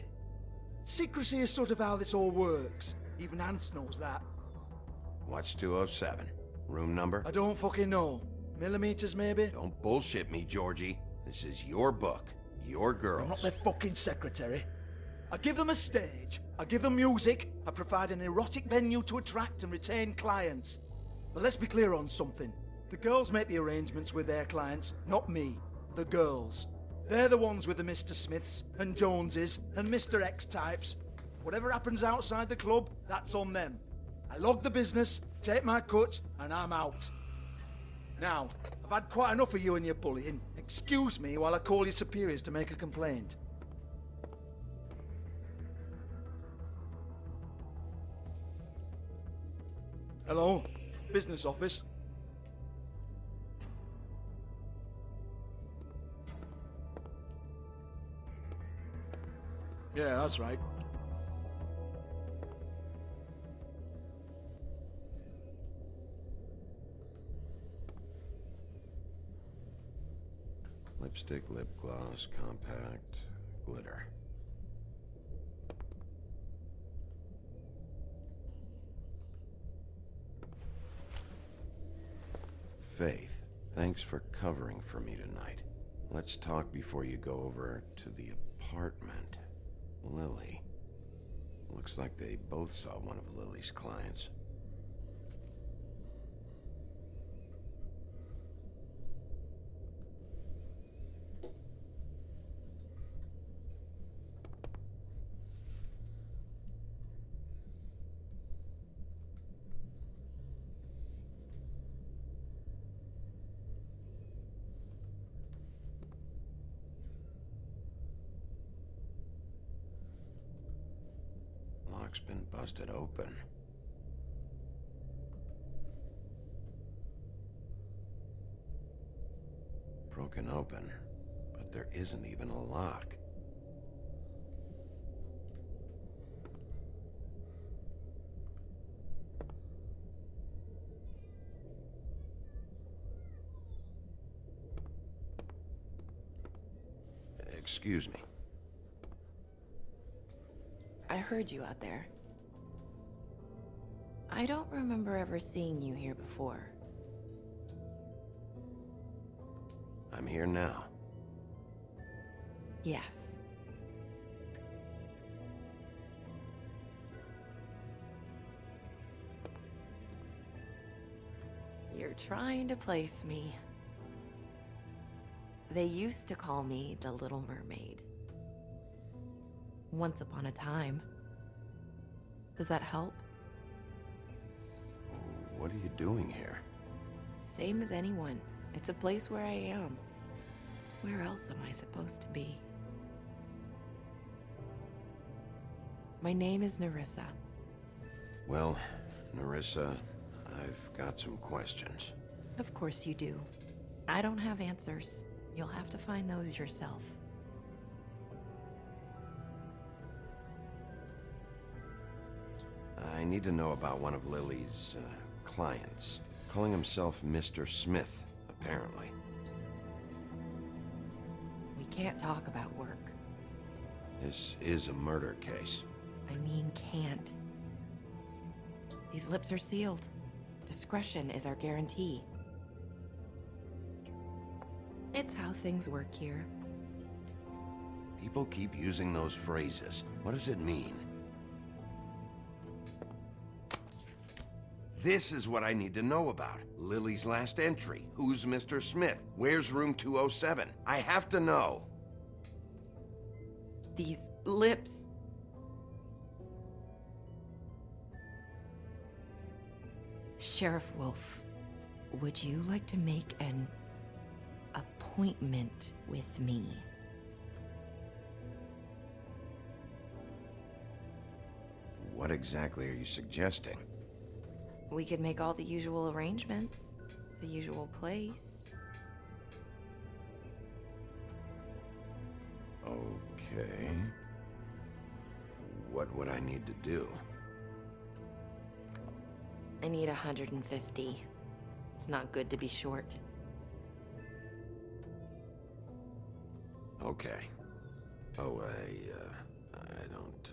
Secrecy is sort of how this all works. Even Hans knows that. What's 207? Room number? I don't fucking know. Millimeters, maybe? Don't bullshit me, Georgie. This is your book. Your girls. I'm not their fucking secretary. I give them a stage, I give them music, I provide an erotic venue to attract and retain clients. But let's be clear on something. The girls make the arrangements with their clients, not me. The girls. They're the ones with the Mr. Smiths and Joneses and Mr. X types. Whatever happens outside the club, that's on them. I log the business, take my cut, and I'm out. Now, I've had quite enough of you and your bullying. Excuse me while I call your superiors to make a complaint. Hello? Business office? Yeah, that's right. Lipstick, lip gloss, compact, glitter. Faith, thanks for covering for me tonight. Let's talk before you go over to the apartment. Lily. Looks like they both saw one of Lily's clients. Lock's been busted open. Broken open, but there isn't even a lock. Excuse me. I heard you out there. I don't remember ever seeing you here before. I'm here now. Yes. You're trying to place me. They used to call me the Little Mermaid. Once upon a time. Does that help? What are you doing here? Same as anyone. It's a place where I am. Where else am I supposed to be? My name is Nerissa. Well, Nerissa, I've got some questions. Of course you do. I don't have answers. You'll have to find those yourself. I need to know about one of Lily's clients. Calling himself Mr. Smith, apparently. We can't talk about work. This is a murder case. I mean can't. These lips are sealed. Discretion is our guarantee. It's how things work here. People keep using those phrases. What does it mean? This is what I need to know about. Lily's last entry. Who's Mr. Smith? Where's room 207? I have to know. These lips. Sheriff Wolf, would you like to make an appointment with me? What exactly are you suggesting? We could make all the usual arrangements, the usual place. Okay. What would I need to do? I need 150. It's not good to be short. Okay. Oh, I don't,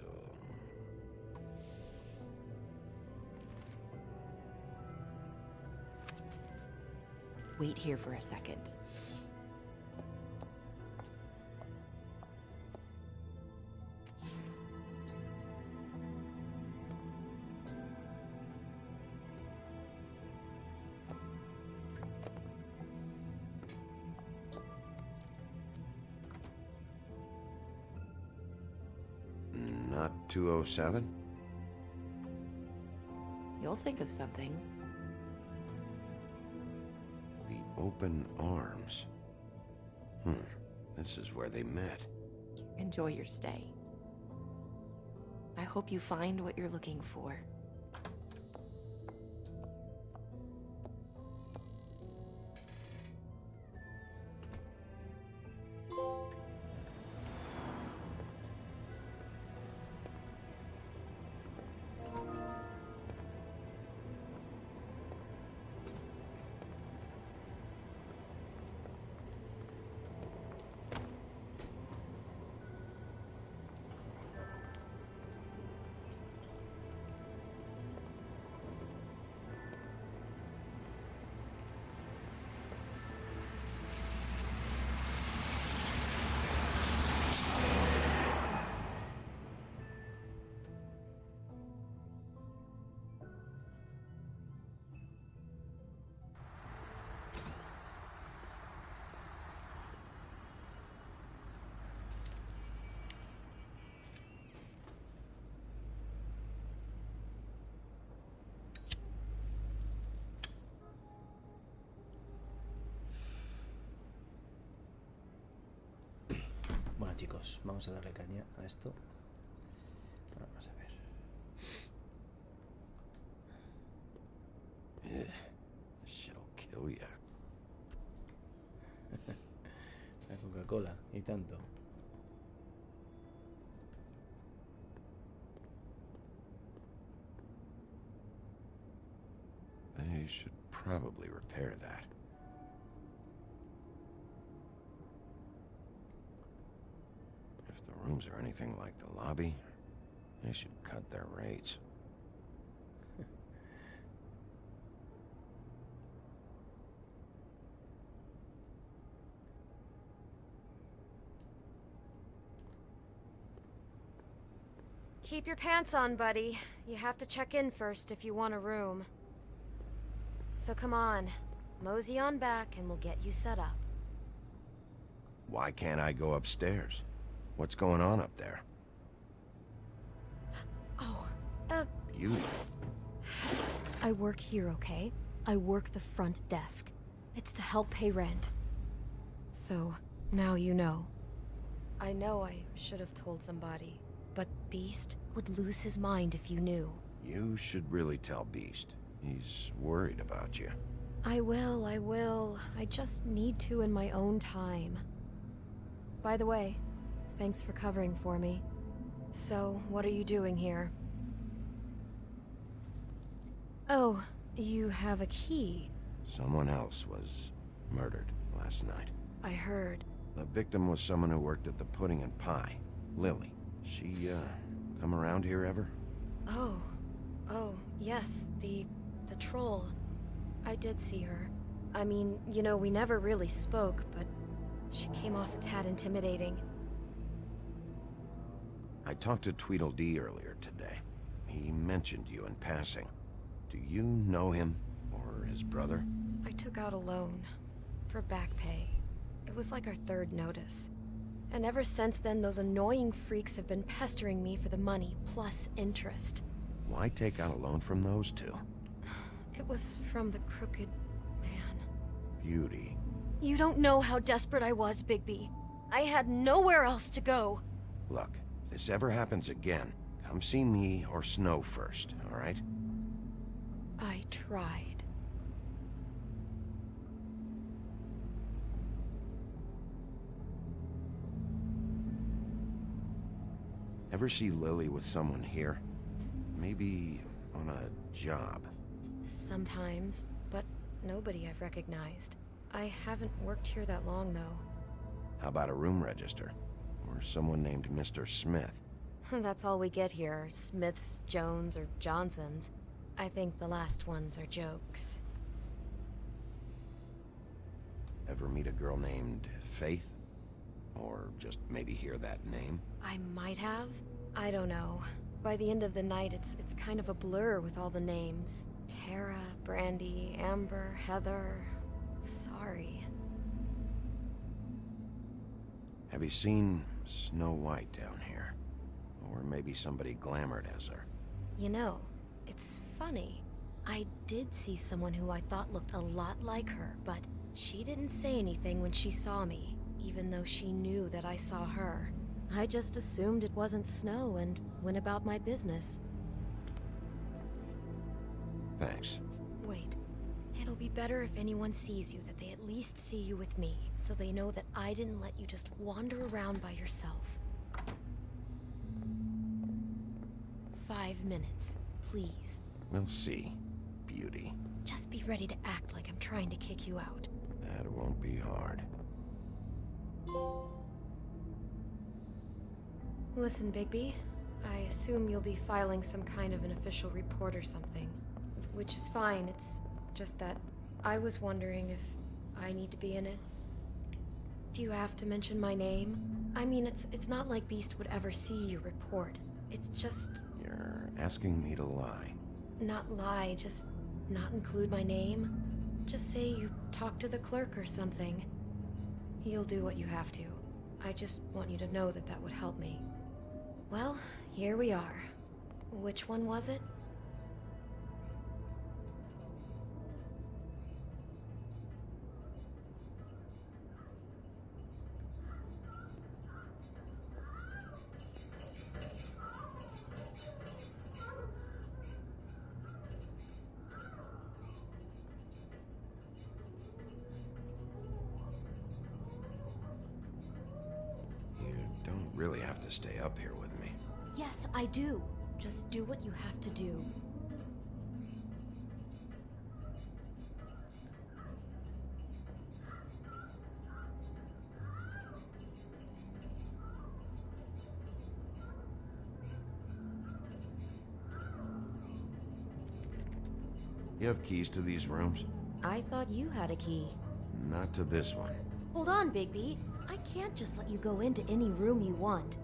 Wait here for a second. Not 207? You'll think of something. The open arms. This is where they met. Enjoy your stay. I hope you find what you're looking for. Bueno, chicos, vamos a darle caña a esto. Vamos a ver. This shit'll kill ya. La Coca-Cola y tanto. They should probably repair that. If the rooms are anything like the lobby, they should cut their rates. Keep your pants on, buddy. You have to check in first if you want a room. So come on, mosey on back and we'll get you set up. Why can't I go upstairs? What's going on up there? Oh, You. I work here, okay? I work the front desk. It's to help pay rent. So, now you know. I know I should have told somebody, but Beast would lose his mind if you knew. You should really tell Beast. He's worried about you. I will. I just need to in my own time. By the way, thanks for covering for me. So, what are you doing here? Oh, you have a key. Someone else was murdered last night. I heard. The victim was someone who worked at the Pudding and Pie. Lily. She, come around here ever? Oh, yes, the troll. I did see her. I mean, you know, we never really spoke, but She came off a tad intimidating. I talked to Tweedledee earlier today. He mentioned you in passing. Do you know him, or his brother? I took out a loan for back pay. It was like our third notice. And ever since then, those annoying freaks have been pestering me for the money, plus interest. Why take out a loan from those two? It was from the crooked man. Beauty. You don't know how desperate I was, Bigby. I had nowhere else to go. Look, if this ever happens again, come see me or Snow first, all right? I tried. Ever see Lily with someone here? Maybe on a job. Sometimes, but nobody I've recognized. I haven't worked here that long, though. How about a room register? Or someone named Mr. Smith? That's all we get here, Smiths, Jones, or Johnsons. I think the last ones are jokes. Ever meet a girl named Faith? Or just maybe hear that name? I might have. I don't know. By the end of the night, it's kind of a blur with all the names. Tara, Brandy, Amber, Heather... Sorry. Have you seen Snow White down here? Or maybe somebody glamored as her? You know, it's funny. I did see someone who I thought looked a lot like her, but she didn't say anything when she saw me, even though she knew that I saw her. I just assumed it wasn't Snow and went about my business. Thanks. Wait. It'll be better if anyone sees you that they at least see you with me, so they know that I didn't let you just wander around by yourself. 5 minutes, please. We'll see, Beauty. Just be ready to act like I'm trying to kick you out. That won't be hard. Listen, Bigby. I assume you'll be filing some kind of an official report or something. Which is fine, it's just that I was wondering if I need to be in it. Do you have to mention my name? I mean, it's not like Beast would ever see your report. It's just... You're asking me to lie. Not lie, just not include my name. Just say you talked to the clerk or something. You'll do what you have to. I just want you to know that that would help me. Well, here we are. Which one was it? Really have to stay up here with me. Yes, I do. Just do what you have to do. You have keys to these rooms? I thought you had a key. Not to this one. Hold on, Bigby. I can't just let you go into any room you want.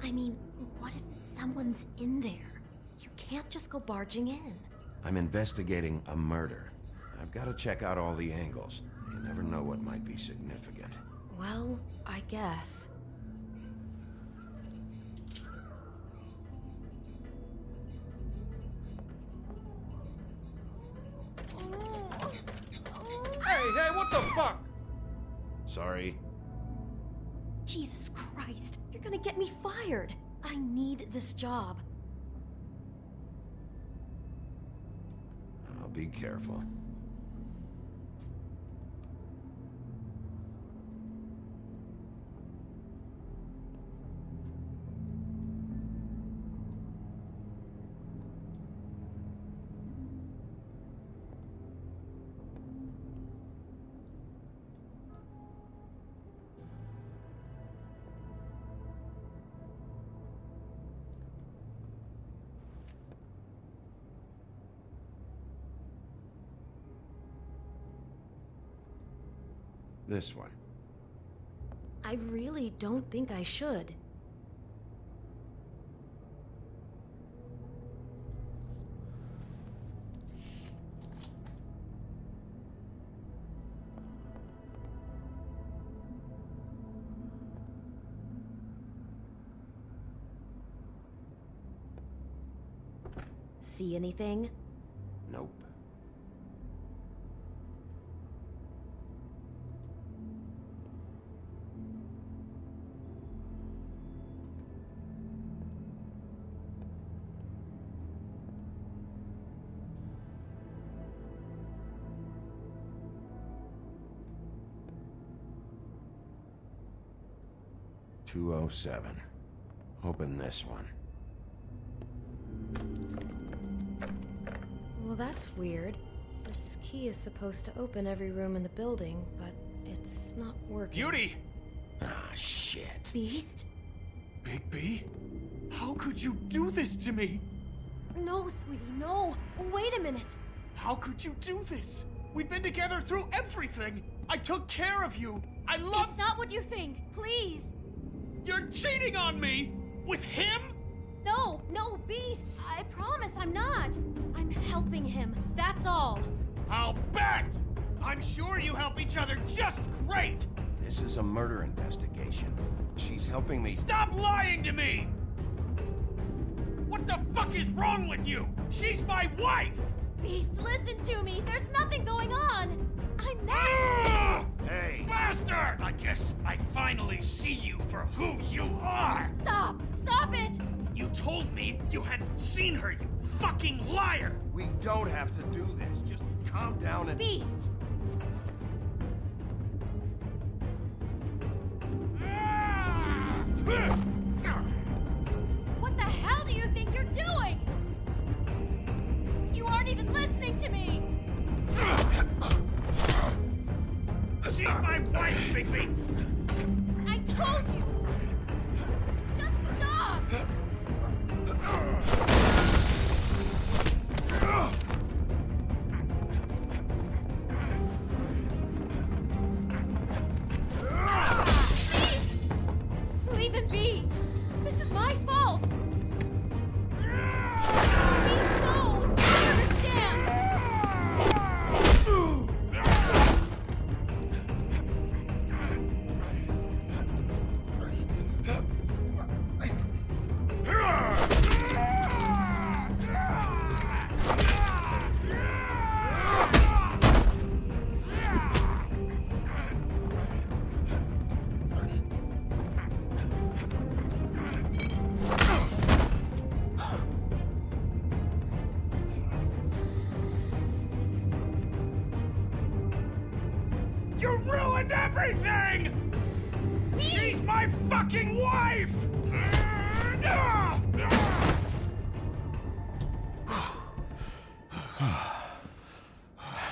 I mean, what if someone's in there? You can't just go barging in. I'm investigating a murder. I've got to check out all the angles. You never know what might be significant. Well, I guess. Hey, what the fuck? Sorry. Jesus Christ, you're gonna get me fired. I need this job. I'll be careful. This one. I really don't think I should. See anything? Nope. "207. Open this one." Well, that's weird. This key is supposed to open every room in the building, but it's not working. Beauty! Ah, shit. Beast? Bigby? How could you do this to me? No, sweetie, no. Wait a minute. How could you do this? We've been together through everything. I took care of you. I love... It's not what you think. Please. You're cheating on me! With him? No, no, Beast. I promise I'm not. I'm helping him. That's all. I'll bet! I'm sure you help each other just great! This is a murder investigation. She's helping me... Stop lying to me! What the fuck is wrong with you? She's my wife! Beast, listen to me. There's nothing going on. I'm not... Ah! Hey! Bastard! I guess I finally see you for who you are! Stop! Stop it! You told me you hadn't seen her, you fucking liar! We don't have to do this. Just calm down and... Beast! What the hell do you think you're doing? You aren't even listening to me! She's my wife, Bigby! I told you! Just stop! Please! Leave him be! This is my fault! Please, no! I understand! You ruined everything! She's my fucking wife!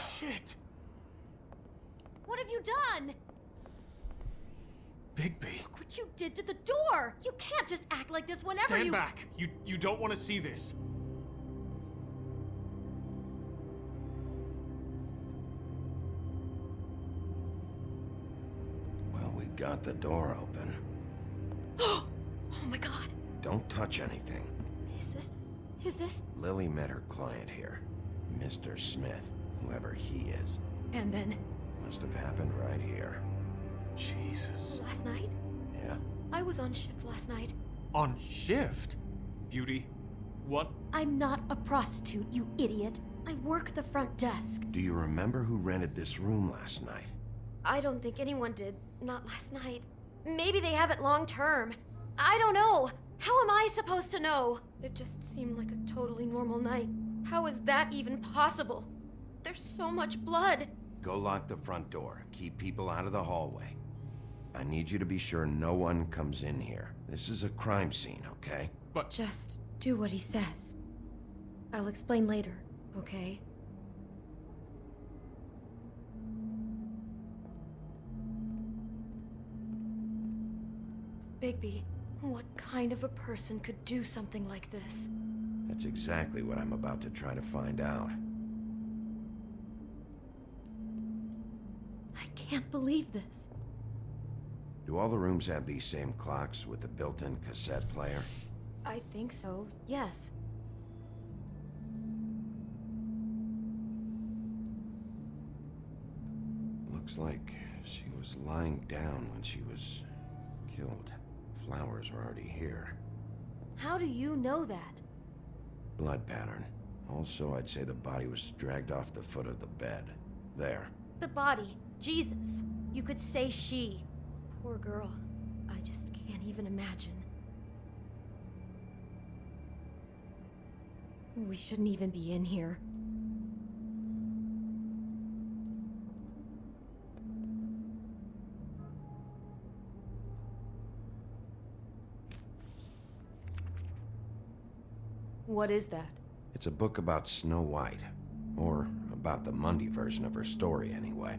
Shit! What have you done? Bigby. Look what you did to the door! You can't just act like this whenever Stand you- back! You don't want to see this. Well, we got the door open. Oh my god! Don't touch anything. Is this? Lily met her client here. Mr. Smith, whoever he is. And then? Must have happened right here. Jesus. Last night? Yeah? I was on shift last night. On shift? Beauty, what? I'm not a prostitute, you idiot. I work the front desk. Do you remember who rented this room last night? I don't think anyone did. Not last night. Maybe they have it long term. I don't know. How am I supposed to know? It just seemed like a totally normal night. How is that even possible? There's so much blood. Go lock the front door. Keep people out of the hallway. I need you to be sure no one comes in here. This is a crime scene, okay? But... Just do what he says. I'll explain later, okay? Bigby, what kind of a person could do something like this? That's exactly what I'm about to try to find out. I can't believe this. Do all the rooms have these same clocks with the built-in cassette player? I think so, yes. Looks like she was lying down when she was killed. Flowers were already here. How do you know that? Blood pattern. Also, I'd say the body was dragged off the foot of the bed. There. The body. Jesus. You could say she. Poor girl. I just can't even imagine. We shouldn't even be in here. What is that? It's a book about Snow White. Or about the Mundy version of her story, anyway.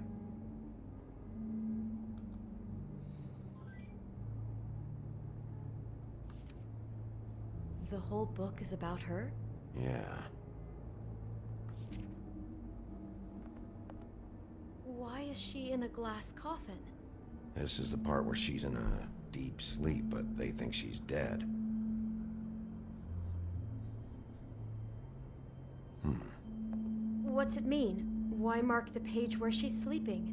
The whole book is about her? Yeah. Why is she in a glass coffin? This is the part where she's in a deep sleep, but they think she's dead. What's it mean? Why mark the page where she's sleeping?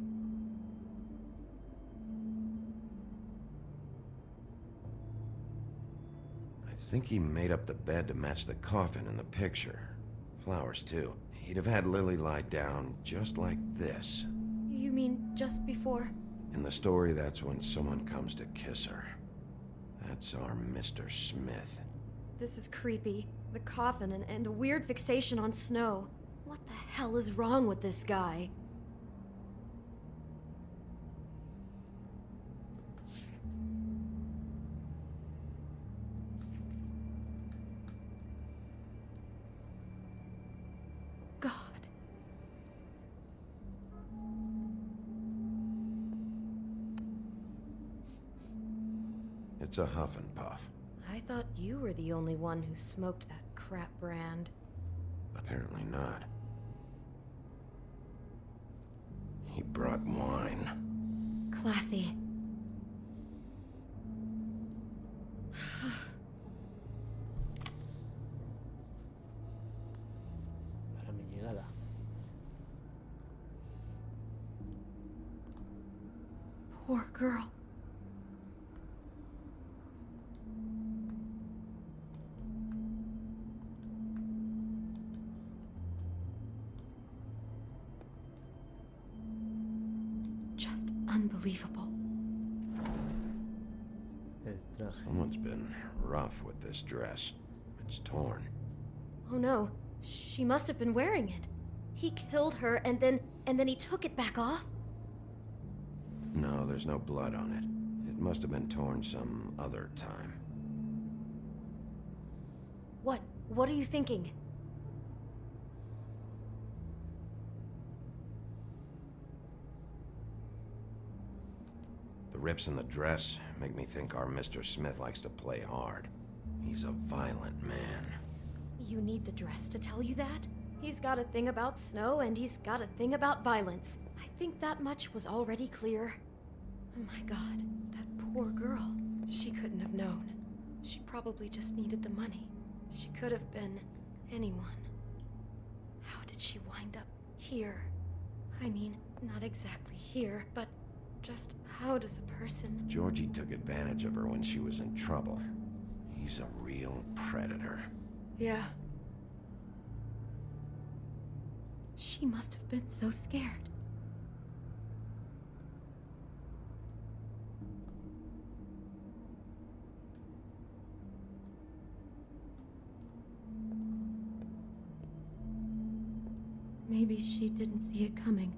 I think he made up the bed to match the coffin in the picture. Flowers, too. He'd have had Lily lie down just like this. You mean just before? In the story, that's when someone comes to kiss her. That's our Mr. Smith. This is creepy. The coffin and the weird fixation on Snow. What the hell is wrong with this guy? God. It's a huff and puff. I thought you were the only one who smoked that crap brand. Apparently not. He brought wine. Classy. Para mi llegada. Poor girl. Just unbelievable. Someone's been rough with this dress. It's torn. Oh no, she must have been wearing it. He killed her and then he took it back off? No, there's no blood on it. It must have been torn some other time. What are you thinking? The rips in the dress make me think our Mr. Smith likes to play hard. He's a violent man. You need the dress to tell you that? He's got a thing about Snow and he's got a thing about violence. I think that much was already clear. Oh my God, that poor girl. She couldn't have known. She probably just needed the money. She could have been anyone. How did she wind up here? I mean, not exactly here, but just how does a person... Georgie took advantage of her when she was in trouble. He's a real predator. Yeah. She must have been so scared. Maybe she didn't see it coming.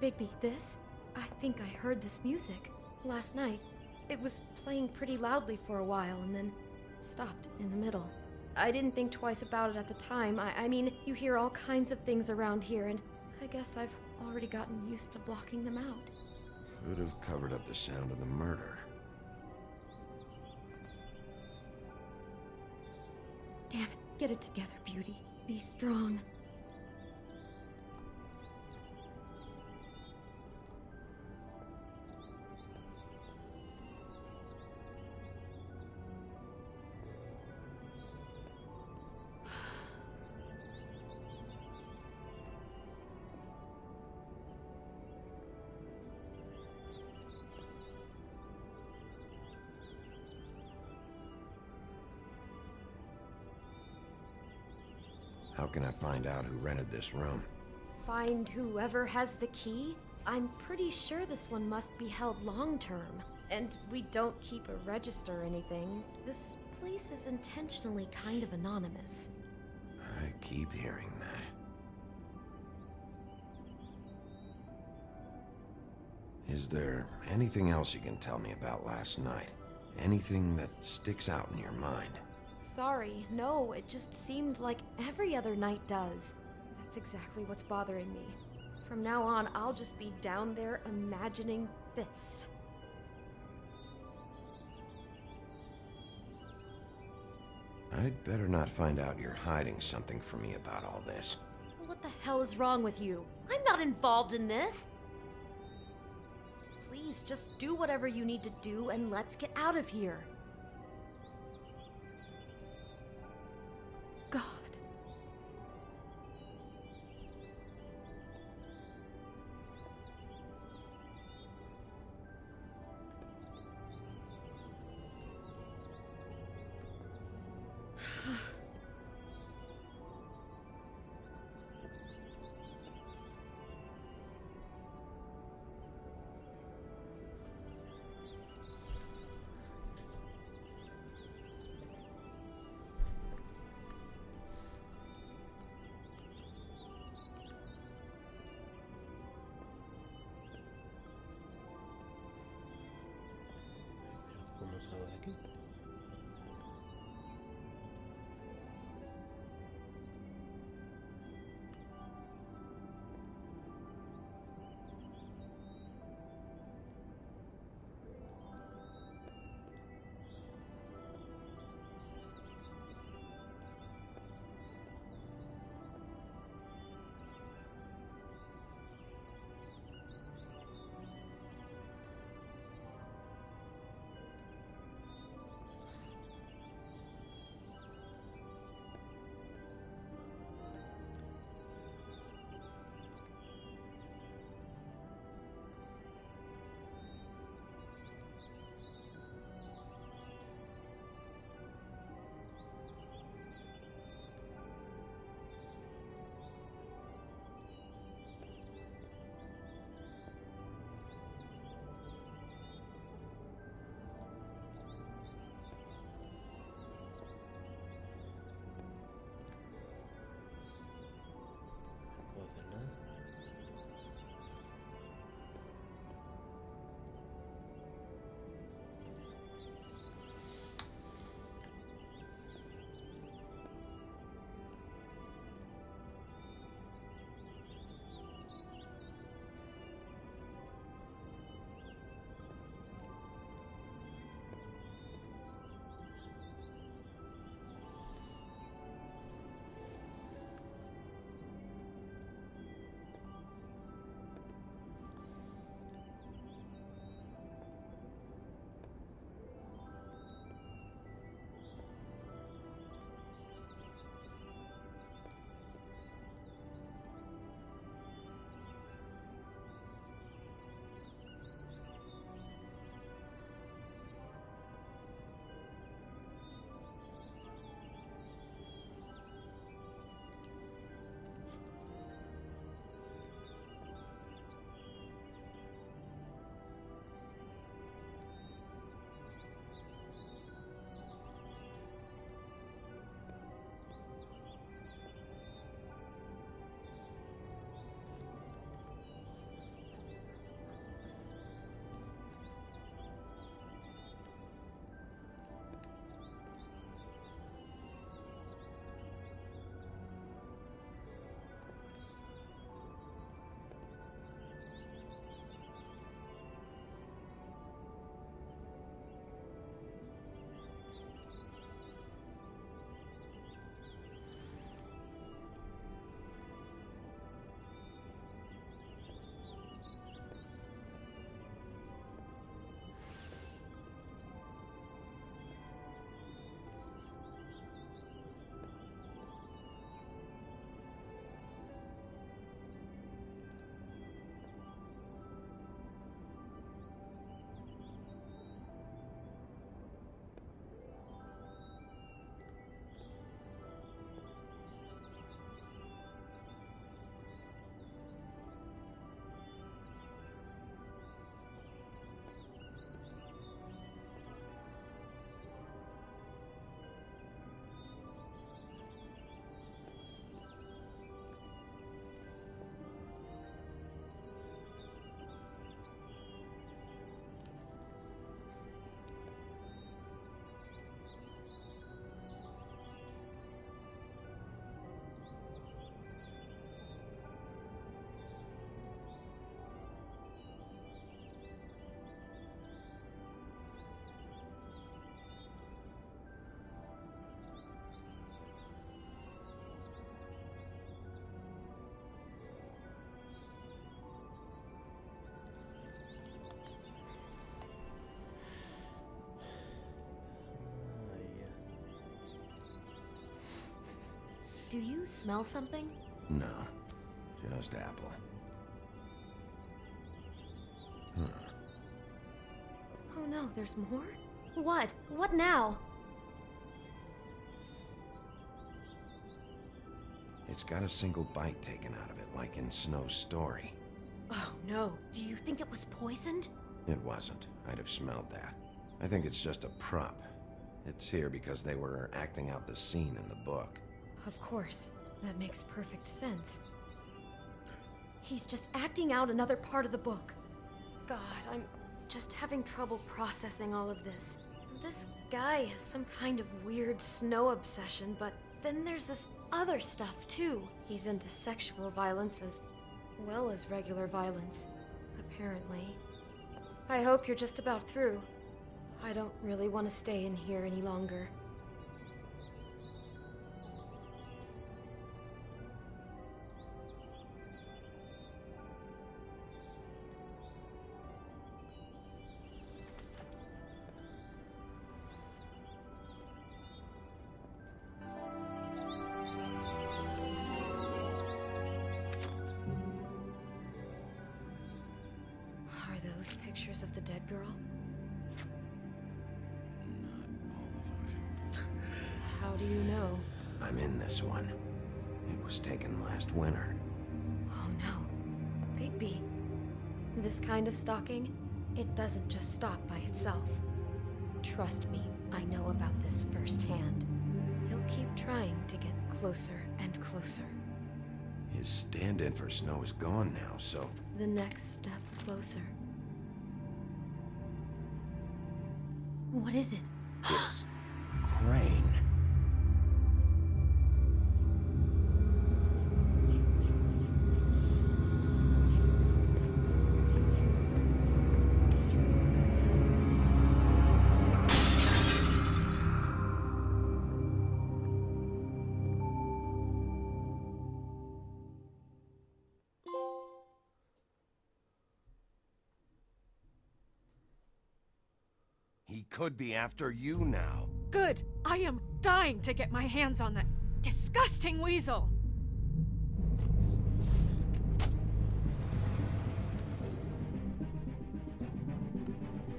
Bigby, this? I think I heard this music. Last night. It was playing pretty loudly for a while and then stopped in the middle. I didn't think twice about it at the time. I mean, you hear all kinds of things around here, and I guess I've already gotten used to blocking them out. Could have covered up the sound of the murder. Damn it, get it together, Beauty. Be strong. How can I find out who rented this room? Find whoever has the key? I'm pretty sure this one must be held long-term. And we don't keep a register or anything. This place is intentionally kind of anonymous. I keep hearing that. Is there anything else you can tell me about last night? Anything that sticks out in your mind? Sorry, no, it just seemed like every other night does. That's exactly what's bothering me. From now on, I'll just be down there imagining this. I'd better not find out you're hiding something from me about all this. What the hell is wrong with you? I'm not involved in this! Please, just do whatever you need to do and let's get out of here. God. Do you smell something? No, just apple. Oh no, there's more? What? What now? It's got a single bite taken out of it, like in Snow's story. Oh no, do you think it was poisoned? It wasn't. I'd have smelled that. I think it's just a prop. It's here because they were acting out the scene in the book. Of course. That makes perfect sense. He's just acting out another part of the book. God, I'm just having trouble processing all of this. This guy has some kind of weird snow obsession, but then there's this other stuff too. He's into sexual violence as well as regular violence, apparently. I hope you're just about through. I don't really want to stay in here any longer. Are those pictures of the dead girl? How do you know? I'm in this one. It was taken last winter. Oh no. Bigby. This kind of stalking, it doesn't just stop by itself. Trust me, I know about this firsthand. He'll keep trying to get closer and closer. His stand-in for Snow is gone now, so... The next step closer. What is it? It's... Crane. He could be after you now. Good. I am dying to get my hands on that disgusting weasel.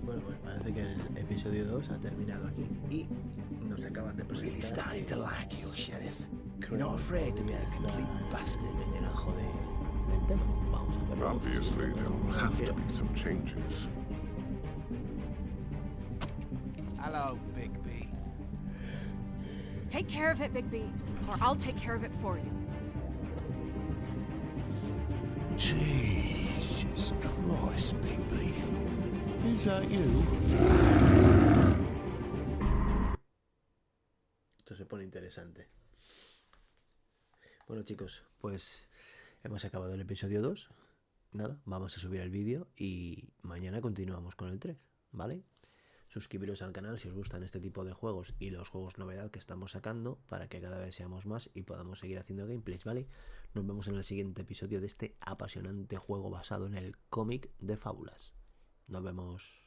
Bueno, pues parece que el episodio 2 ha terminado aquí y nos acaban de presentar Really starting to like you, Sheriff. You're Crane not afraid to be a complete bastard. en el ajo del tema. Vamos a verlo. Obviously, there will have to be some changes. Hello, Bigby. Take care of it, Bigby, or I'll take care of it for you. Jesus Christ, Bigby. Is that you? Esto se pone interesante. Bueno, chicos, pues hemos acabado el episodio 2. Nada, vamos a subir el vídeo y mañana continuamos con el 3, ¿vale? Suscribiros al canal si os gustan este tipo de juegos y los juegos novedad que estamos sacando para que cada vez seamos más y podamos seguir haciendo gameplays, ¿vale? Nos vemos en el siguiente episodio de este apasionante juego basado en el cómic de Fábulas. Nos vemos.